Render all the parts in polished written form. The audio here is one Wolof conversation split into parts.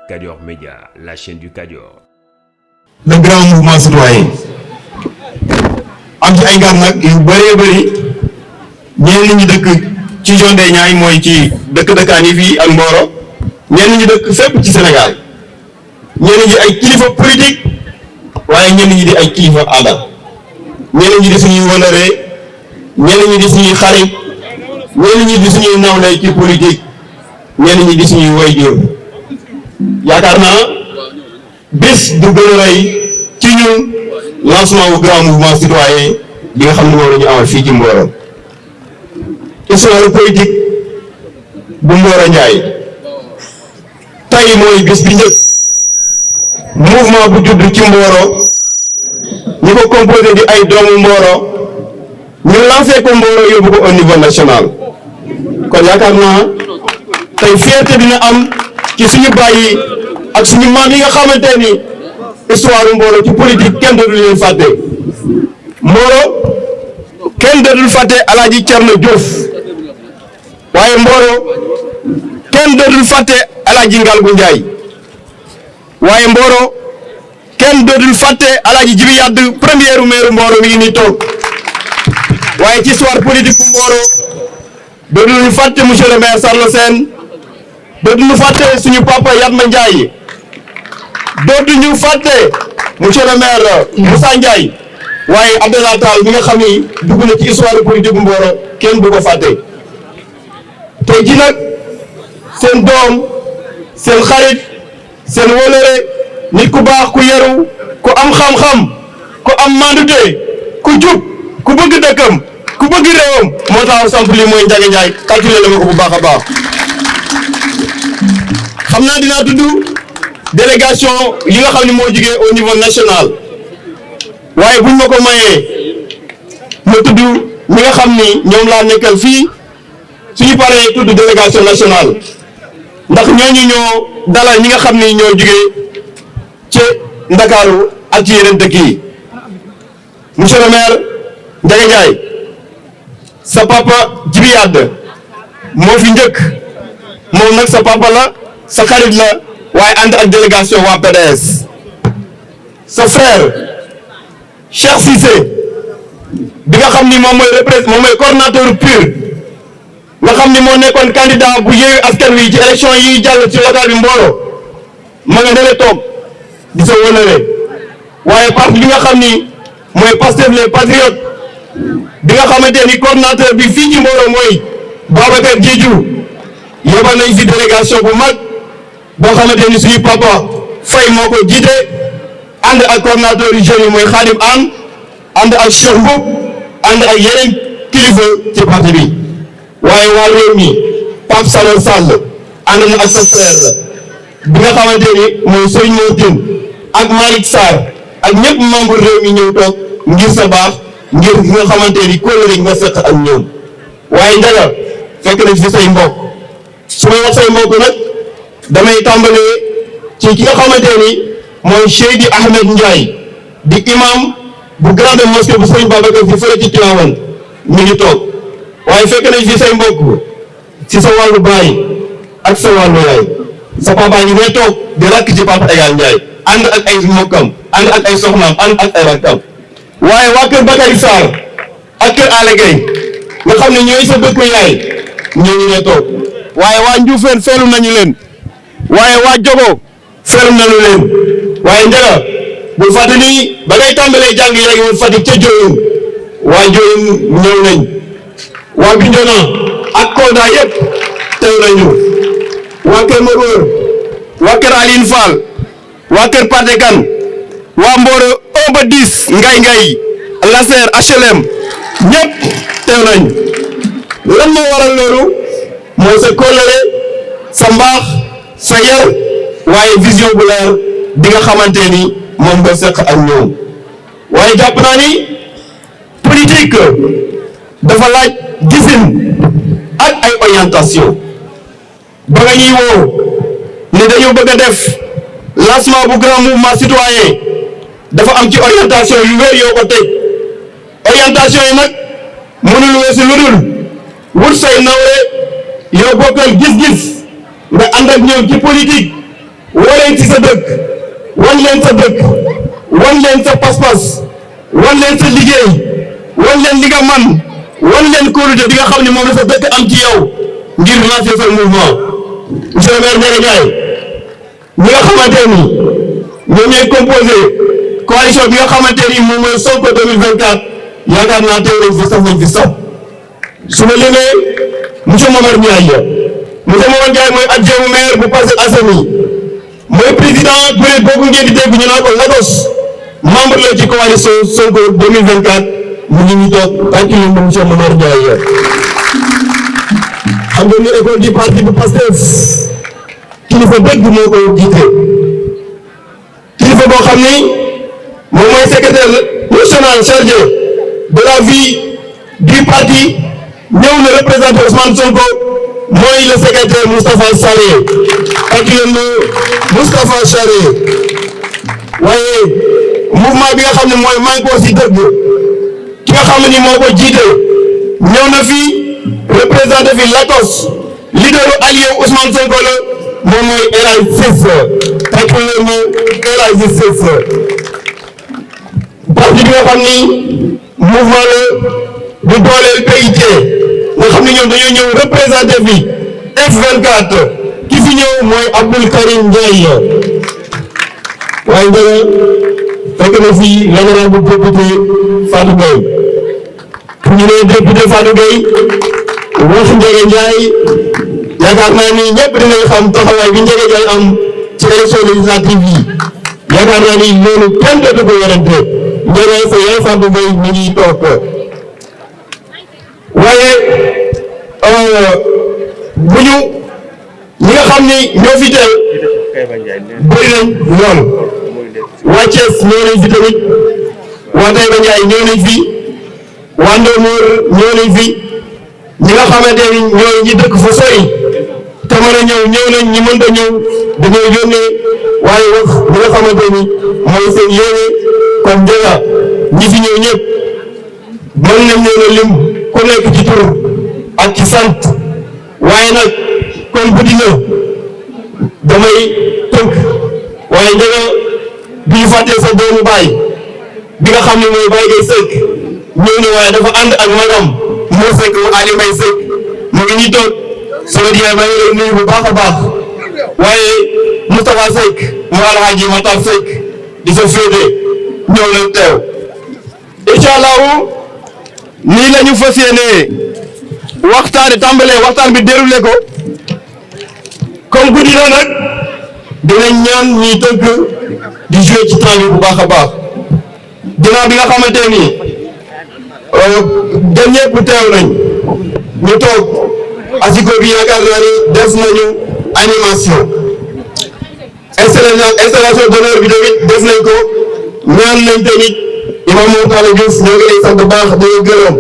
Kadior Média, la chaîne du Kadior. Le grand mouvement citoyen am ci ay gan nag yu bëree bëri ñenn ñi dëkk ci zone des Niayes mooy ci dëkkaan yi fii ak Mboro ñenn ñi dëkk fépp ci Sénégal ñenn ñi ay kilifa politique waaye ñenn ñi di ay kilifa aada ñenn ñi di suñuy wëlëree ñenn ñi di suñuy xarit ñenn ñi di suñuy nawle ci politique ñenn ñi di suñuy waajur yaakaar naa bés du gën a rëy ci ñun lancement wu grand mouvement citoyen bi nga xam ne moom la ñu amal fii ci Mboro histoire politique bu Mboro Ndiaye tey mooy bés bi njëkk mouvement bu judd ci Mboro ñi ko composé di ay doomu Mboro ñu lancé ko Mboro yóbbu ko au niveau national kon yaakaar naa tey fierté dina am ci suñu bàyyi ak suñu maam yi nga xamante ni histoire Mboro ci politique kenn dootul leen fàtte Mboro kenn dootul fàtte Alaaji Cerno Diouf waaye Mboro kenn dootul fàtte Alaaji Ngalgu Njaay waaye Mboro kenn dootul fàtte Alaaji Jibi Yadd premier maire Mboro mi ngi nii toog waaye ci histoire politique bu Mboro dootul fàtte monsieur le maire Sarlo Sène dootuñu fàtte suñu papa Yatma Ndiaye dootuñu fàtte monsieur le maire Moussa Ndiaye waaye Abdallah Tall mi nga xam ni dugg na ci histoire politique bu Mboro kenn du ko fàtte tey ji nag seen doom seen xarit seen wóllëre nit ku baax ku yaru ku am xam-xam ku am mandute ku jub ku bëgg dëkkam ku bëgg réewam moo tax samp lii mooy Ndiaga Ndiaye calculé la ma ko bu baax a baax xam naa dinaa tudd délégation yi nga xam ne moo jugee au niveau national waaye buñ ma ko mayee ma tudd ñi nga xam ni ñoom laa nekkal fii suñu paree tudd délégation nationale ndax ñooñu ñoo dalal ñi nga xam ni ñoo jugee ci Ndakaaru ak ci yeneen dëkk yi monsieur le maire Ndiaga Ndiaye sa papa Jibi Yadd moo fi njëkk moom nag sa papa la sa xarit la waaye ànd ak délégation waa PDS sa frère Cheikh Cissé bi nga xam ni moom mooy coordonnateur PUR nga xam ni moo nekkoon candidat bu Yewwi Askan Wi ci élection yi jàll ci local bi Mboro ma nga nele toog di sa wëlëre waaye parti bi nga xam ni mooy Pastef les Patriotes bi nga xamante ni coordonnateur bi fii ci Mboro mooy Babacar Diédhiou yebal nañ fi délégation bu mag boo xamante ni suñu papa Faye moo ko jiite ànd ak coordonnateur yu jeunes yi mooy Khadim Anne ànd ak Cheikh Mboup ànd ak yeneen kilifa ci parti bi waaye waa réew mi Pape Salon Sall ànd na ak sa frère bi nga xamante ni mooy Serigne Motine ak Malick Sarr ak ñëpp membre réew mi ñëw toog ngir sa baax ngir nga xamante ni kóllëre nga seq ak ñoom waaye Ndiaga fekk nañ fi say mbokk su may wax say mbokk nag damay tàmbalee ci ki nga xamante ni mooy Seydi Ahmed Ndiaye di imam bu grande mosquée bu Serigne Babacar fi fële ci Tivaouane mi ngi toog waaye fekk nañ fi say mbokk ci sa wàllu baay ak sa wàllu yaay sa papa ngi ngay toog di rakk ci Papa Egal Ndiaye ànd ak ay mbokkam ànd ak ay soxnaam ànd ak ay rakkam waaye waa kër Bakary Sarr ak kër Alé Gueye nga xam ne ñooy sa dëkk yaay ñoo ngi ngay toog waaye waa Ndioufène feelu nañu leen waaye waa Jogo feelu nañu leen waaye Ndiaga bul fàtte ni ba ngay tàmbalee jàng yaa ngi woon Fatick ca Diohine waa Diohine ñëw nañ waa Bignona ak Kolda yëpp teew nañu waa kër Mabeur waa kër Aline Fall waa kër Pathé Kane waa Mboro 1 ba 10 ngay Laser HLM ñëpp teew nañ lan moo waral loolu mooy sa kóllëre sa mbaax sa yar waaye vision bu leer di nga xamante ni moom nga seq ak ñoom waaye jàpp naa ni politique dafa laaj gisin ak ay orientation ba nga ñuy woo ne dañoo bëgg a def lancement bu grand mouvement citoyen dafa am ci orientation yu wér yoo ko teg orientation yi nag mënul weesu lu dul wut say nawle yow bokkal gis-gis nga ànd ak ñoom ci politique waleen ci sa dëkk wan leen sa dëkk wan leen sa pas-pas wan leen sa liggéey wan leen li nga man wan leen kóolute bi nga xam ne moom la sa dëkk am ci yow ngir lancer sa mouvement. monsieur le maire Ndiaga Ndiaye ñi nga xamante ni ñoom ñooy composé coalition bi nga xamante ni moom mooy Sonko 2024 yaakaar naa teew nañ fi sax nañ fi sax su ma limee monsieur Momar Ndiaye mooy adjoint maire bu Parcelles Assainies mooy président kuréel boobu ngeen di dégg ñu naan ko Lagos membre la ci coalition Sonko 2024 mu ngi ñu toog tànk yi monsieur Momar Ndiaye xam nga ni école du parti bu Pastef kilifa dëgg moo ko jiite kilifa boo xam ni moom mooy secrétaire national chargé de la vie du parti ñëw na représenté Ousmane Sonko mooy le secrétaire Moustapha Sarré ak yéen Moustapha Sarré waaye mouvement bi nga xam ne mooy Manko si dëgg ki nga xam ni moo ko jiite ñëw na fi représenté fi Lagos leaderu allié Ousmane Sonko la moom mooy El Hadj Cissé ak yéen El Hadj Cissé parti bi nga xam ni mouvement la bu dooleel PIT nga xam ni ñoom dañoo ñëw représenté fi F24 ki fi ñëw mooy Abdoul Karim Ndiaye waaye Ndiaga fekk na fi l'honorable député Fatou Gueye fu ñu nee député Fatou Gueye wax Ndiaga Ndiaye yaakaar naa ni ñëpp dinañ xam taxawaay bi Ndiaga Ndiaye am ci élection législative yi yaakaar naa ni loolu kenn dootu ko werante Ndiaga sa yaay Fatou Gueye mi ngi toog waaye bu ñu ñi nga xam ni ñoo fi teew bëri nañ lool waa Thiès ñëw nañ fi tamit waa Taïba Ndiaye ñëw nañ fi waa Ndomor ñëw nañ fi ñi nga xamante ni ñooy ñi dëkk fa sori te mën a ñëw nañ ñi mënta ñëw dañoo yónnee waaye wax ñi nga xamante ni mooy seen yéene comme Ndiaga ñi fi ñëw ñëpp mën nañ leen a lim ku nekk ci tur ak ci sant waaye nag comme bu dina damay tënk waaye Ndiaga bi ñu fàttee sa doomu baay bi nga xam ne mooy Baye Gueye Seck ñëw na waaye dafa ànd ak magam moo Seck mu Ali Mbaye Seck mu ngi ñuy toog sama diyaay maa ngi lay nuyu bu baax a baax waaye Moustapha Seck mu Alhaji Matar Seck di sa féete ñëw na teew incha allahu nii la ñu fas yéenee waxtaan bi déroulé ko comme guddi na nag dinañ ñaan ñiy tëgg di jouer ci temps bi bu baax a baax ginnaaw bi nga xamante ni dem ñëpp teew nañ ñu toog asiko bi yaakaar naa ni def nañu animation installation d'honneur bi tamit def nañ ko ñaan nañ tamit imam Moutala Diouf ñoo ngi lay sant bu baax di gërëm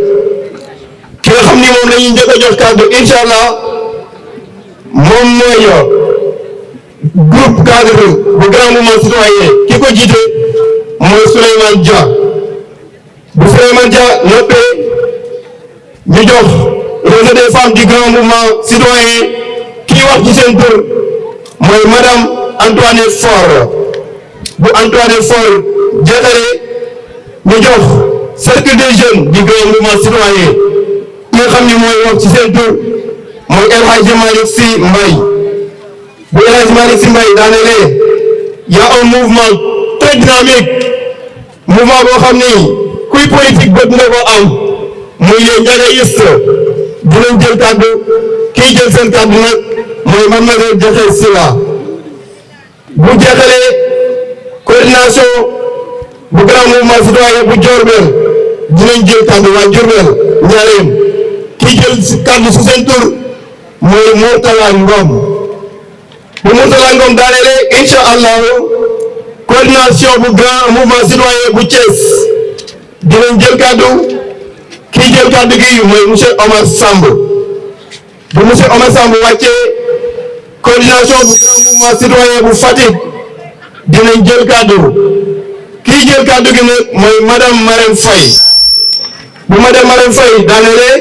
ki nga xam ni moom la ñuy njëkk a jox kàddu incha allah moom mooy groupe cadre bu grand mouvement citoyen ki ko jiite mooy Souleymane Dia bu Souleymane Dia noppee ñu jox réseau des femmes du grand mouvement citoyen kii wax ci seen tur mooy madame Antoinette Faure bu Antoinette Faure jeexalee ñu jox cercle des jeunes du grand mouvement citoyen ki nga xam ni mooy wax ci seen tur mooy El Hadji Malick Sy Mbaye bu El Hadji Malick Sy Mbaye daanelee y a un mouvement très dynamique mouvement boo xam ni kuy politique bët nga ko am muy les Ndiagaïstes dinañ jël kàddu kii jël seen kàddu nag mooy Mamadou Diakhe Sylla bu jeexalee coordination bu grand mouvement citoyen bu Diourbel dinañ jël kàddu waa Diourbel ñaareem kii jël kàddu su seen tur mooy Mourtala Ngom bu Mourtala Ngom daanelee incha allahu coordination bu grand mouvement citoyen bu Thiès dinañ jël kàddu kii jël kàddu gi mooy monsieur Omar Samb bu monsieur Omar Samb wàccee coordination bu grand mouvement citoyen bu Fatick dinañ jël kàddu kii jël kàddu gi nag mooy madame Marème Faye bu madame Marème Faye daanelee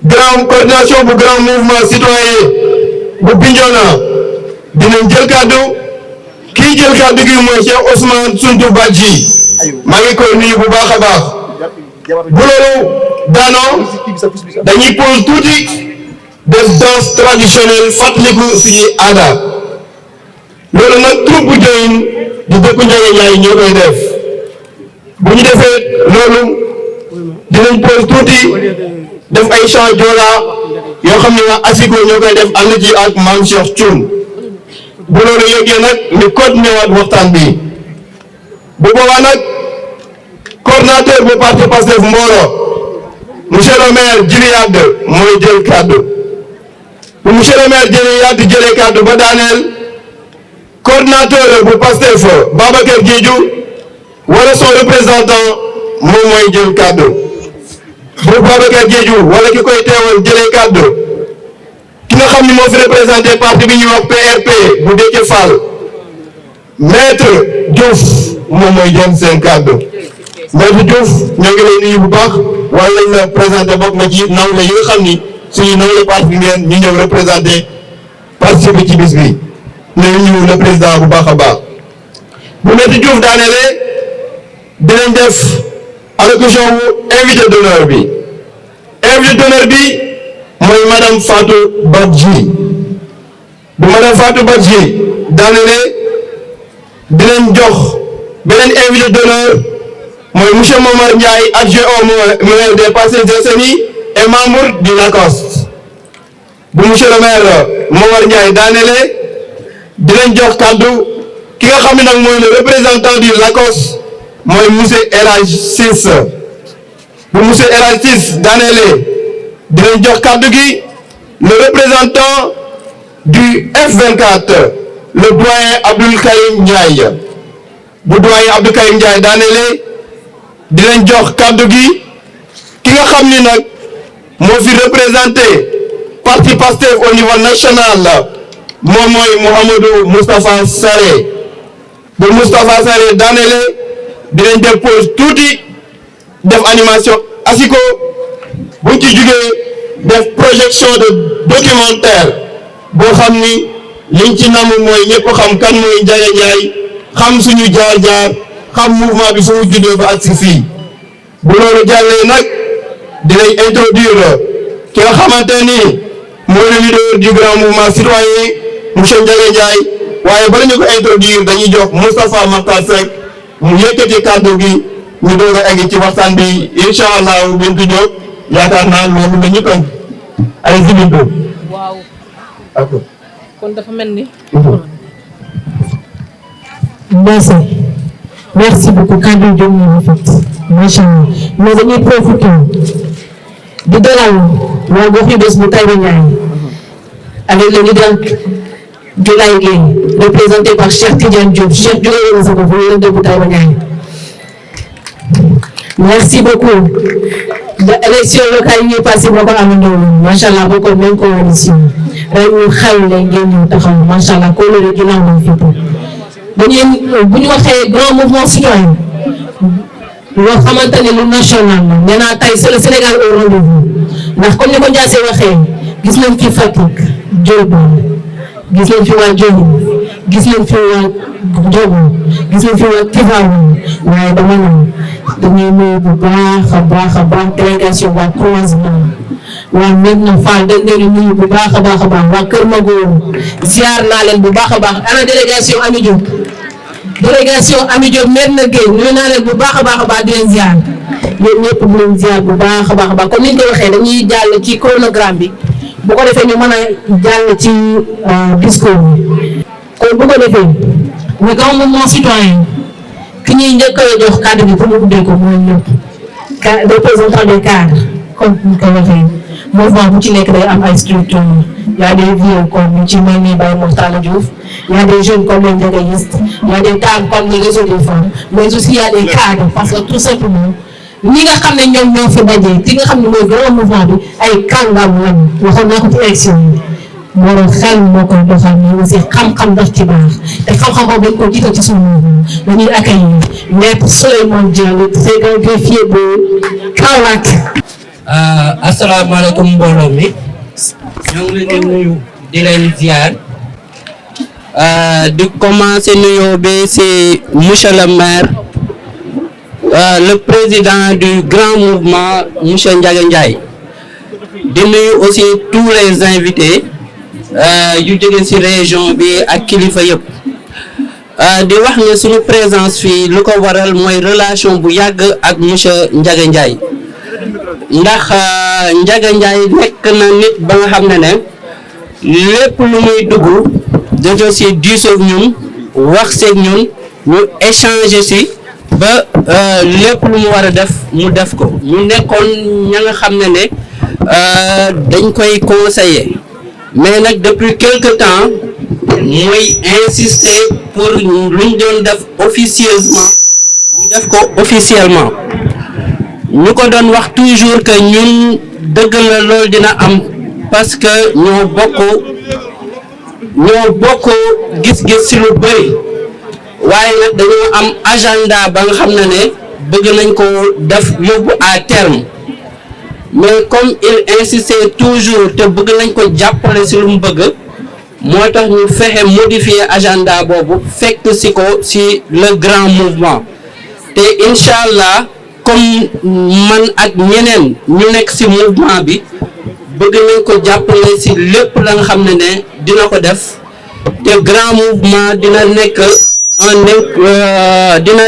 grand coordination bu grand mouvement citoyen bu Bignona dinañ jël kàddu kii jël kàddu gi mooy Cheikh Ousmane Suntou Badji maa ngi koy nuyu bu baax a baax bu loolu daanoo dañuy pause tuuti def danse traditionnelle fàttaliku suñuy aada loolu nag troupe bu Diohine di dëkku Ndiaga Ndiaye ñoo koy def bu ñu defee loolu dinañ pause tuuti def ay chant joola yoo xam ne waa asiko ñoo koy def ànd ci ak Mame Cheikh Thioune bu loolu yëgee nag ñu continué waat waxtaan bi bu boobaa nag coordinateur bu parti Pastef Mboro monsieur le maire Djily Yade mooy jël kàddu bu monsieur le maire Djily Yade jëlee kàddu ba daaneel coordinateur bu Pastef Babacar Diédhiou wala son représentant moom mooy jël kàddu bu Babacar Diédhiou wala ki koy teewal jëlee kàddu ki nga xam ni moo fi représenté parti bi ñuy wax PRP bu Déthié Fall maître Diouf moom mooy jël seen kàddu maître Diouf ñoo ngi lay nuyu bu baax wala lañ la présenté bokk na ci nawle yi nga xam ni suñu nawle parti bi ngeen ñu ñëw représenté participer ci bis bi ñu le président bu baax a baax bu maître Diouf daanelee dinañ def allocution bu invité d'honneur bi mooy madame Fatou Badji bu madame Fatou Badji daanelee dinañ jox beneen invité d'honneur mooy monsieur Momar Ndiaye adjoint au maire des Parcelles Assainies et membre du LACOST bu monsieur le maire Momar Ndiaye daanelee dinañ jox kàddu ki nga xam ne nag mooy le représentant du LACOST mooy monsieur El Hadj Ciss bu monsieur El Hadj Ciss daanelee dinañ jox kàddu gi le représentant du F24 le doyen Abdoul Karim Ndiaye bu doyen Abdoul Karim Ndiaye daanelee dinañ jox kàddu gi ki nga xam ni nag moo fi représenté parti Pastef au niveau national moom mooy Mouhamadou Moustapha Sarré bu Moustapha Sarré daanelee dinañ def pause tuuti def animation asiko buñ ci jugee def projection de documentaire boo xam ni liñ ci namm mooy ñëpp xam kan mooy Ndiaga Ndiaye xam suñu jaar-jaar xam mouvement bi fu mu juddoo ba agsi fii bu loolu jàllee nag dinañ introduire ki nga xamante ni mooy le leader du grand mouvement citoyen monsieur Ndiaga Ndiaye waaye bala ñu ko introduire dañuy jox Moustapha Makhtar Seck mu yëkkati kàddu gi ñu doog a egg ci waxtaan bi incha allah Bintu Diop yaakaar naa loolu la ñu tënk ay Bintu. waaw. d'accord. kon dafa mel ni. merci beaucoup kàddu gi ñu rafet macha allah mais dañuy profité di dalal waa gox yu bés bu Taïba Ndiaye avec le leader Dioulaye Gueye représenté par Cheikh Tidiane Diop Cheikh jógee na sa bopp le leader bu Taïba Ndiaye. merci beaucoup de élection locale yi ñuy passé boo ko amandoo macha allah boo ko même coalition ren ñu xayma ngeen ñëw taxaw macha allah koo lële ginnaaw moom fépp. dañuy bu ñu waxee grand mouvement citoyen loo xamante ne lu national la nee naa tey c'est le Sénégal au rendez-vous ndax comme ni ko Ndiassé waxee gis nañ fi Fatick Diourbel gis nañ fi waa Diohine gis nañ fi waa Diogo gis nañ fi waa Tivaouane waaye dama ne dañuy nuyu bu baax a baax délégation waa croisement waa Medina Fall dañ leen nuyu bu baax a baax waa Kër Magor ziar naa leen bu baax a baax ana délégation Ami Diop Medina Gueye nuyu naa leen bu baax a baax di leen ziar yéen ñëpp di leen ziar bu baax a baax comme ni ñu ko waxee dañuy jàll ci chronogramme bi bu ko defee ñu mën a jàll ci discours bi kon bu ko defee le grand mouvement citoyen ki ñuy njëkk a jox cadre bi pour mu ubbee ko mooy ñëpp représentant des cadres comme ni ñu ko waxee mouvement bu ci nekk day am ay structures y a des vieux comme ñu ci mel ni Baye Mourtala Diouf y a des jeunes comme les Ndiaganistes y a des cadres comme le réseau des femmes mais aussi y a des cadres parce que tout simplement ñi nga xam ne ñoom ñoo fi daje ki nga xam ne mooy grand mouvement bi ay kàngam lañu waxoon naa ko ci élection yi Mboro xel moo koy doxal mais aussi xam-xam daf ci baax te xam-xam boobu dañ ko jiital ci suñu mouvement dañuy accueillir Maître Souleymane Diallo c'est un greffier bu Kaolack. asalaamaaleykum mbooloo mi ñoo ngi leen di nuyu di leen ziar di commencer nuyoo bi ci monsieur le maire le président du grand mouvement monsieur Ndiaga Ndiaye di nuyu aussi tous les invités yu jóge ci région bi ak kilifa yëpp di wax ne suñu présence fii lu ko waral mooy relation bu yàgg ak monsieur Ndiaga Ndiaye ndax Ndiaga Ndiaye nekk na nit ba nga xam ne lépp lu muy dugg dañoo ci diisoog ñun wax seeg ñun ñu échanger ci ba lépp lu mu war a def mu def ko ñu nekkoon ña nga xam ne dañ koy conseiller mais nag depuis quelque temps mooy insister pour luñ doon def officieusement ñu def ko officiellement ñu ko doon wax toujours que ñun dëgg la loolu dina am parce que ñoo bokk gis-gis ci lu bëri waaye nag dañoo am agenda ba nga xam ne bëgg nañ ko def yóbbu à terme mais comme il insistait toujours te bëgg nañ ko jàppale ci lu mu bëgg moo tax ñu fexe modifier agenda boobu fekk ci ko ci le grand mouvement te incha allah comme man ak ñeneen ñu nekk ci mouvement bi bëgg nañ ko jàppale ci lépp la nga xam ne dina ko def te grand mouvement dina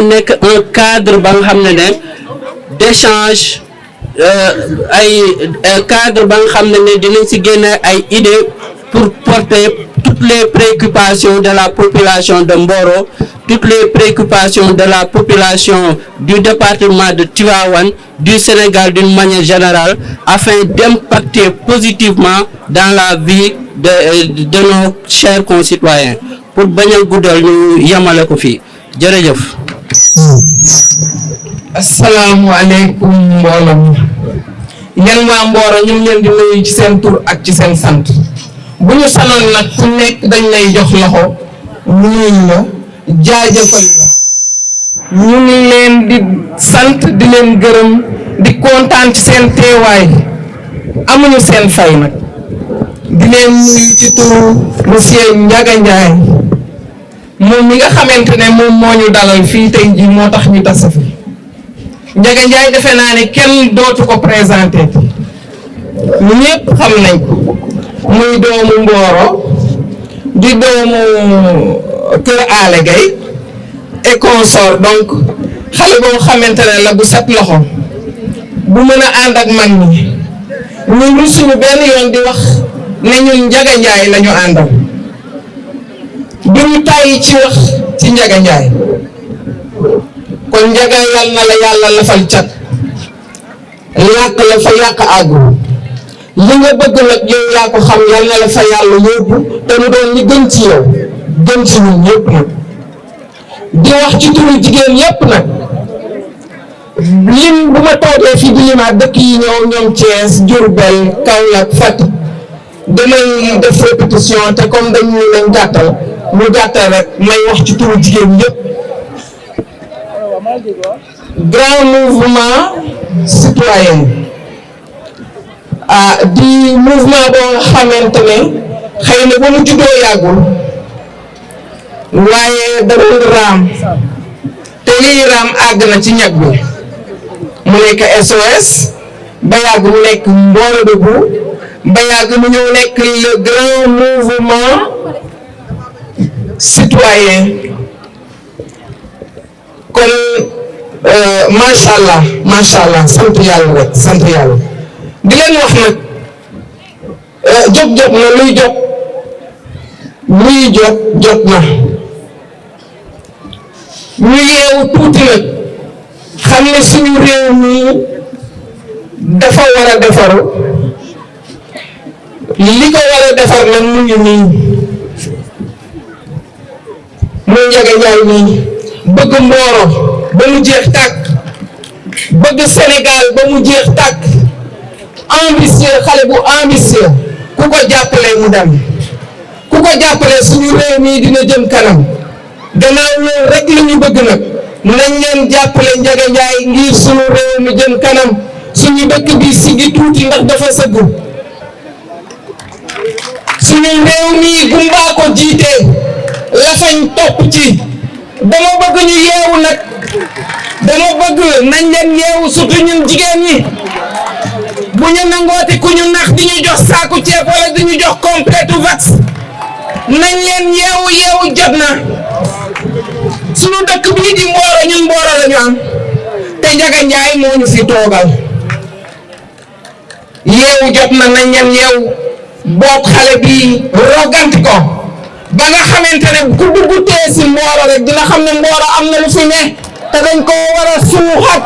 nekk un cadre ba nga xam ne d'échange ay cadre ba nga xam ne dinañ ci génne ay idées pour porter toutes les préoccupations de la population de Mboro, toutes les préoccupations de la population du département de Tivaouane, du Sénégal d'une manière générale, afin d'impacter positivement dans la vie de nos chers concitoyens. Pour bañal guddal ñu yamale ko fi jërëjëf. Asalaamaaleykum mbooloo mi yéen waa Mboro ñu ngi leen di nuyu ci seen tur ak ci seen sant bu ñu sanoon nag ku nekk dañ lay jox loxo nuyu la jaajëfal la ñu ngi leen di sant di leen gërëm di kontaan ci seen teewaay amuñu seen fay nag di leen nuyu ci turu monsieur Ndiaga Ndiaye moom mi nga xamante ne moom moo ñu dalal fii tey jii moo tax ñu tase fi Ndiaga Ndiaye defe naa ne kenn dootu ko présenté ñëpp xam nañ ko muy doomu Mboro di doomu Kër Aale Gaye et consort donc xale boo xamante ne la bu set loxo bu mën a ànd ak mag ñi ñun suñu benn yoon di wax ne ñun Ndiaga Ndiaye la ñu àndal duñu tàyyi ci wax ci Ndiaga Ndiaye kon Ndiaga yal na la yàlla lafal cat làkk la fa yàq àggul li nga bëgg nag yow yaa ko xam yal na la fa yàlla yóbbu te mu doon ñi gën ci yow gën ci ñun ñëpp nag di wax ci turu jigéen yëpp nag lim bu ma toogee fi di limaat dëkk yi ñoom Thiès Diourbel Kaolack Fatick damay def répétition te comme dañu leen gàttal mu gàttal rek may wax ci turu jigéen yëpp grand mouvement citoyen di mouvement boo nga xamante ne xëy na ba mu juddoo yàggul waaye da doon raam te liy raam àgg na ci ñag bi mu nekk SOS ba yàgg mu nekk Mboro Debout ba yàgg mu ñëw nekk le grand mouvement citoyen kon macha allah sant yàlla rek sant yàlla di leen wax nag jot na luy jot na ñu yeewu tuuti nag xam ne suñu réew mi dafa war a defaru li ko war a defar nag mu ngi nii muy Ndiaga Ndiaye nii bëgg Mboro ba mu jeex tàkk bëgg Sénégal ba mu jeex tàkk ambitieux xale bu ambitieux ku ko jàppale mu dem ku ko jàppale suñu réew mi dina jëm kanam gannaaw loolu rek la ñu bëgg nag nañ leen jàppale Ndiaga Ndiaye ngir suñu réew mi jëm kanam suñu dëkk bi sigi tuuti ndax dafa sëggu suñu réew mi gumbaa ko jiite la fañ topp ci dama bëgg ñu yeewu nag dama bëgg nañ leen yeewu surtout ñun jigéen ñi bu ñu nangooti ku ñu nax di ñu jox saaku ceeb wala di ñu jox complétu vax nañ leen yeewu jot na sunu dëkk bii di Mboro ñun Mboro la ñu am te Ndiaga Ndiaye moo ñu fi toogal yeewu jot na nañ leen yeewu boot xale bi roganti ko ba nga xamante ne ku dugg tee si Mboro rek dina xam ne Mboro am na lu fi ne te dañ ko war a suuxat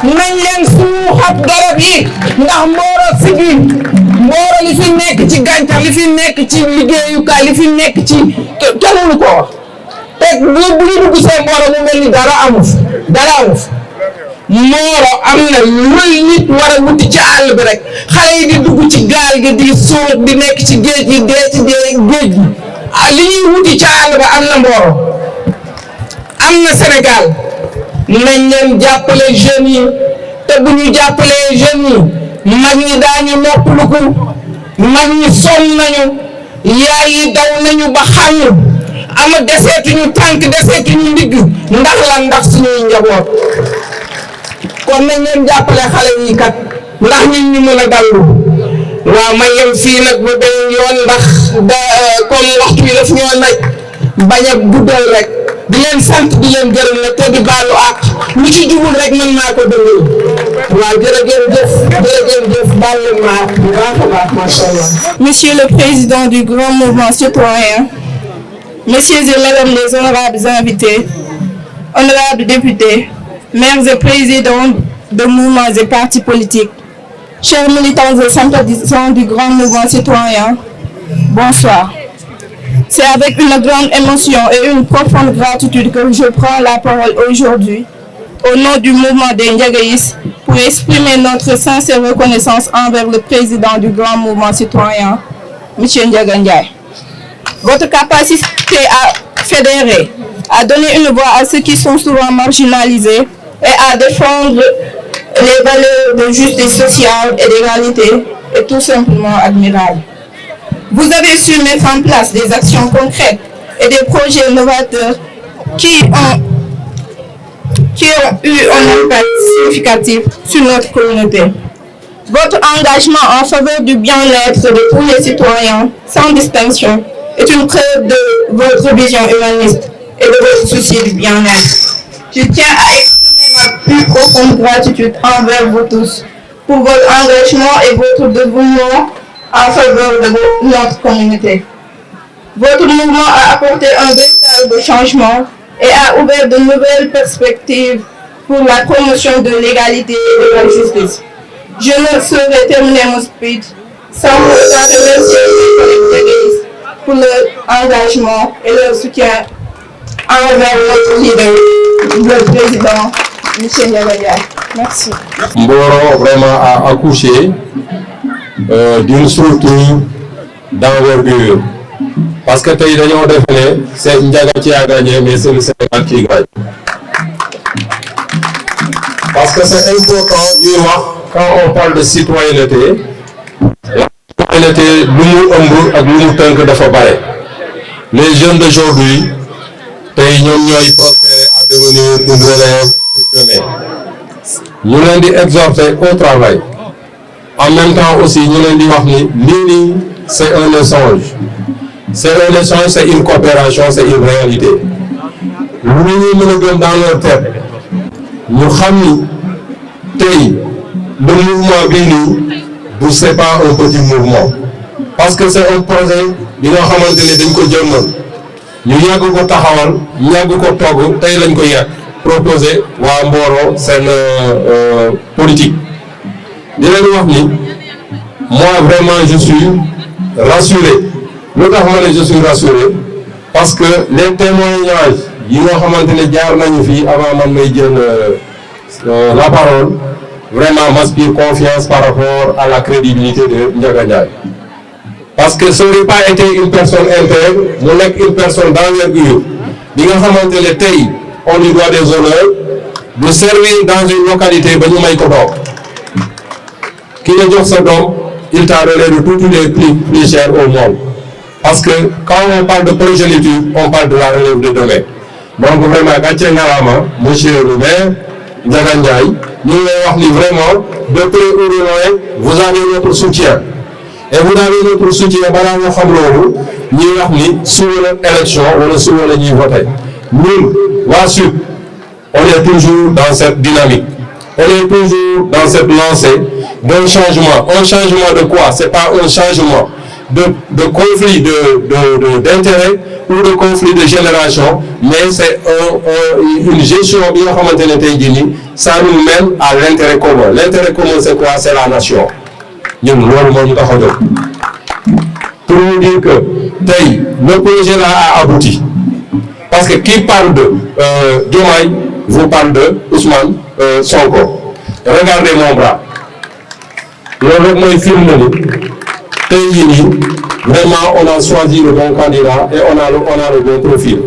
nañ leen suuxat garab yi ndax Mboro sigi Mboro li fi nekk ci gàncax li fi nekk ci liggéeyukaay li fi nekk ci kenn mënu ko wax te bu ñu dugg see Mboro mu mel ni dara amu fi Mboro am na luy nit war a wuti ci àll bi rek xale yi di dugg ci gaal gi di suux di nekk ci géej gi dee ci géej gi li ñuy wuti ci àll ba am na Mboro am na Sénégal nañ leen jàppale jeunes yi te bu ñu jàppalee jeunes yi mag ñi daañu noppaluku mag ñi sonn nañu yaay yi daw nañu ba xamu ama deseetuñu tànk deseetuñu ndigg ndax lan ndax suñuy njaboot kon nañ leen jàppale xale yi kat ndax ñun ñu mën a dallu waaw ma yem fii nag ba beneen yoon ndax comme waxtu yi daf ñoo naj bañ a guddal rek di leen sant di leen gërëm nag te di baalu ak lu ci jubul rek mën naa ko dëggal waaw jërëjëf baal leen ma ak bu baax a baax macha allah. Monsieur le Président du Grand Mouvement Citoyen, Messieurs et Mesdames les honorables invités, honorables députés, maires et présidents de mouvements et partis politiques, chers militants et sympathisants du Grand Mouvement Citoyen, bonsoir. C'est avec une grande émotion et une profonde gratitude que je prends la parole aujourd'hui au nom du mouvement des Ndiagaïs pour exprimer notre sincère reconnaissance envers le président du Grand Mouvement Citoyen, M. Ndiaga Ndiaye. Votre capacité à fédérer, à donner une voix à ceux qui sont souvent marginalisés et à défendre les valeurs de justice sociale et d'égalité est tout simplement admirable. Vous avez su mettre en place des actions concrètes et des projets novateurs qui ont eu un impact significatif sur notre communauté. Votre engagement en faveur du bien-être de tous les citoyens, sans distinction, est une preuve de votre vision humaniste et de votre souci du bien-être. Je tiens à exprimer ma plus profonde gratitude envers vous tous pour votre engagement et votre dévouement en faveur de notre communauté. Votre mouvement a apporté un véritable changement et a ouvert de nouvelles perspectives pour la promotion de l'égalité et de la justice. Je ne saurais terminer mon speech sans remercier les collègues pour leur engagement et leur soutien envers notre leader, le président M. Ndiaga Ndiaye. Merci. Mboro vraiment a accouché d'une structure d'envergure. Parce que tey dañoo def ne c'est Ndiaga qui a gagné mais c'est le Sénégal qui gagne. Parce que c'est important ñuy wax quand on parle de citoyenneté, la citoyenneté lu mu ëmb ak lu mu tënk dafa bare. Les jeunes d'aujourd'hui tey ñoom ñooy prospérer à devenir une relève pour demain. ñu leen di exhorter au travail. En même temps aussi ñu leen di wax ni lii nii c'est un échange. C'est un échange, c'est une coopération, c'est une réalité. lu ñuy mën a gëm dans leur tête ñu xam ni tey le mouvement bii nii du c'est pas un petit mouvement parce que c'est un projet bi nga xamante ne dañ ko jëmmal ñu yàgg ko taxawal yàgg ko togg tey lañ ko yàgg proposé waa Mboro seen politique di leen wax ni moi vraiment je suis rassuré. lu tax ma ne je suis rassuré parce que les témoignages yi nga xamante ne jaar nañu fii avant man may jël la parole vraiment m'inspire confiance par rapport à la crédibilité de Ndiaga Ndiaye parce que ça n'aurait pas été une personne intègre mu nekk une personne d'envergure bi nga xamante ne tey on lui doit des honneurs de servir dans une localité ba ñu may ko doom ki nga jox sa doom il t'a donné de toutes les plus chers au monde parce que quand on parle de progéniture on parle de la relève de demain donc vraiment gàcce ngalaama monsieur le maire Ndiaga Ndiaye ñu ngi lay wax ni vraiment de près ou de loin vous avez notre soutien et vous avez notre soutien balaa nga xam loolu ñuy wax ni suba la élection wala suba la ñuy voté ñun waa Sud on est toujours dans cette dynamique on est toujours dans cette lancée d'un changement. Un changement de quoi? C'est pas un changement de conflit d'intérêt ou de conflit de génération, mais c'est une gestion bien xamante ça nous mène à l'intérêt commun. L'intérêt commun c'est quoi? C'est la nation. ñun loolu moo ñu tax a jóg pour vous dire que tey le projet là a abouti parce que qui parle de Diomaye vous parle de Ousmane Sonko. Regardez mon bras. loolu rek mooy firnde ni tey jii nii vraiment on a choisi le bon candidat et on a le bon profil.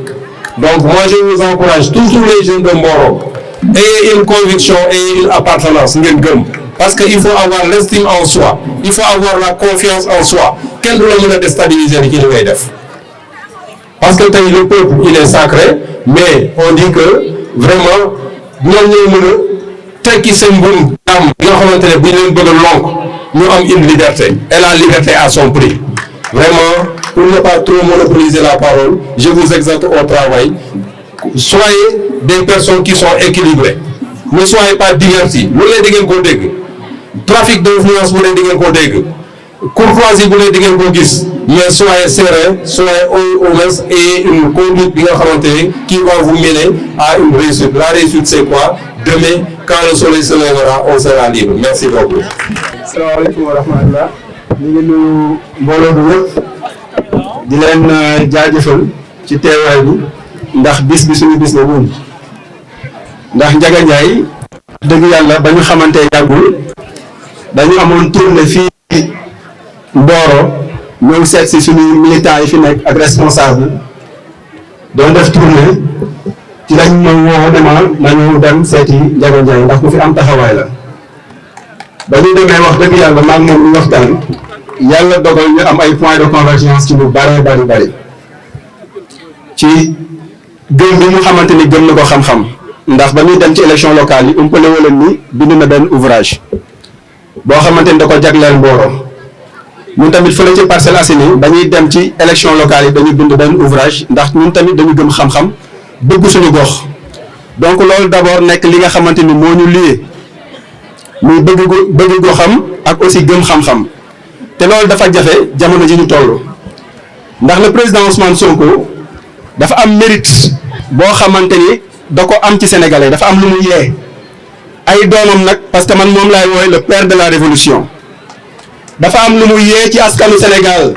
Donc moi je vous encourage tous les jeunes de Mboro ayez une conviction et une appartenance ngeen gëm parce que il faut avoir l'estime en soi il faut avoir la confiance en soi kenn du la mën a déstabiliser ni ki li ngay def parce que tey le peuple il est sacré mais on dit que vraiment ñoom ñoo mën a tekki seen mbuum daam bi nga xamante ne bu ñu leen bëgg a lonk ñu am une liberté et la liberté a son prix vraiment pour ne pas trop monopoliser la parole je vous exhorte au travail soyez des personnes qui sont équilibrées ne soyez pas divertis lu leen di ngeen koo dégg trafic d'influence bu leen di ngeen koo dégg courtoisie bu leen di ngeen koo gis mais soyez serein soyez honnête et une conduite bi nga xamante ne qui va vous mener à une réussite. La réussite c'est quoi? Demain quand le soleil se lèvera on sera libre. Merci beaucoup. Asalaamaaleykum wa rahmatullah ñu ngi nuyu mbooloo bi yëpp di leen jaajëfal ci teewaay bi ndax bis bi suñu bis la woon ndax Ndiaga Ndiaye dëgg yàlla ba ñu xamante yàggul dañu amoon tournée fii Mboro ñëw seet si suñu militants yi fi nekk ak responsable doon def tournée ci lañ ma woo ne ma nañu dem seeti Ndiaga Ndiaye ndax ku fi am taxawaay la ba ñu demee wax dëgg yàlla maa ngi moom ñu waxtaan yàlla dogal ñu am ay points de convergence ci lu bari ci gëm bi mu xamante ni gëm na ko xam-xam ndax ba ñuy dem ci élection locale yi umpale wala ni bind na benn ouvrage boo xamante ni da ko jagleel Mboro ñun tamit fële ci Parcelles Assainies dañuy dem ci élection locale yi dañu bind benn ouvrage ndax ñun tamit dañu gëm xam-xam bëgg suñu gox donc loolu d'abord nekk li nga xamante ni moo ñu lié muy bëgg goxam ak aussi gëm xam-xam te loolu dafa jafe jamono ji ñu toll ndax le président Ousmane Sonko dafa am mérite boo xamante ni da ko am ci sénégalais dafa am lu mu yee ay doomam nag parce que man moom laay woowe le père de la révolution dafa am lu mu yee ci askanu Sénégal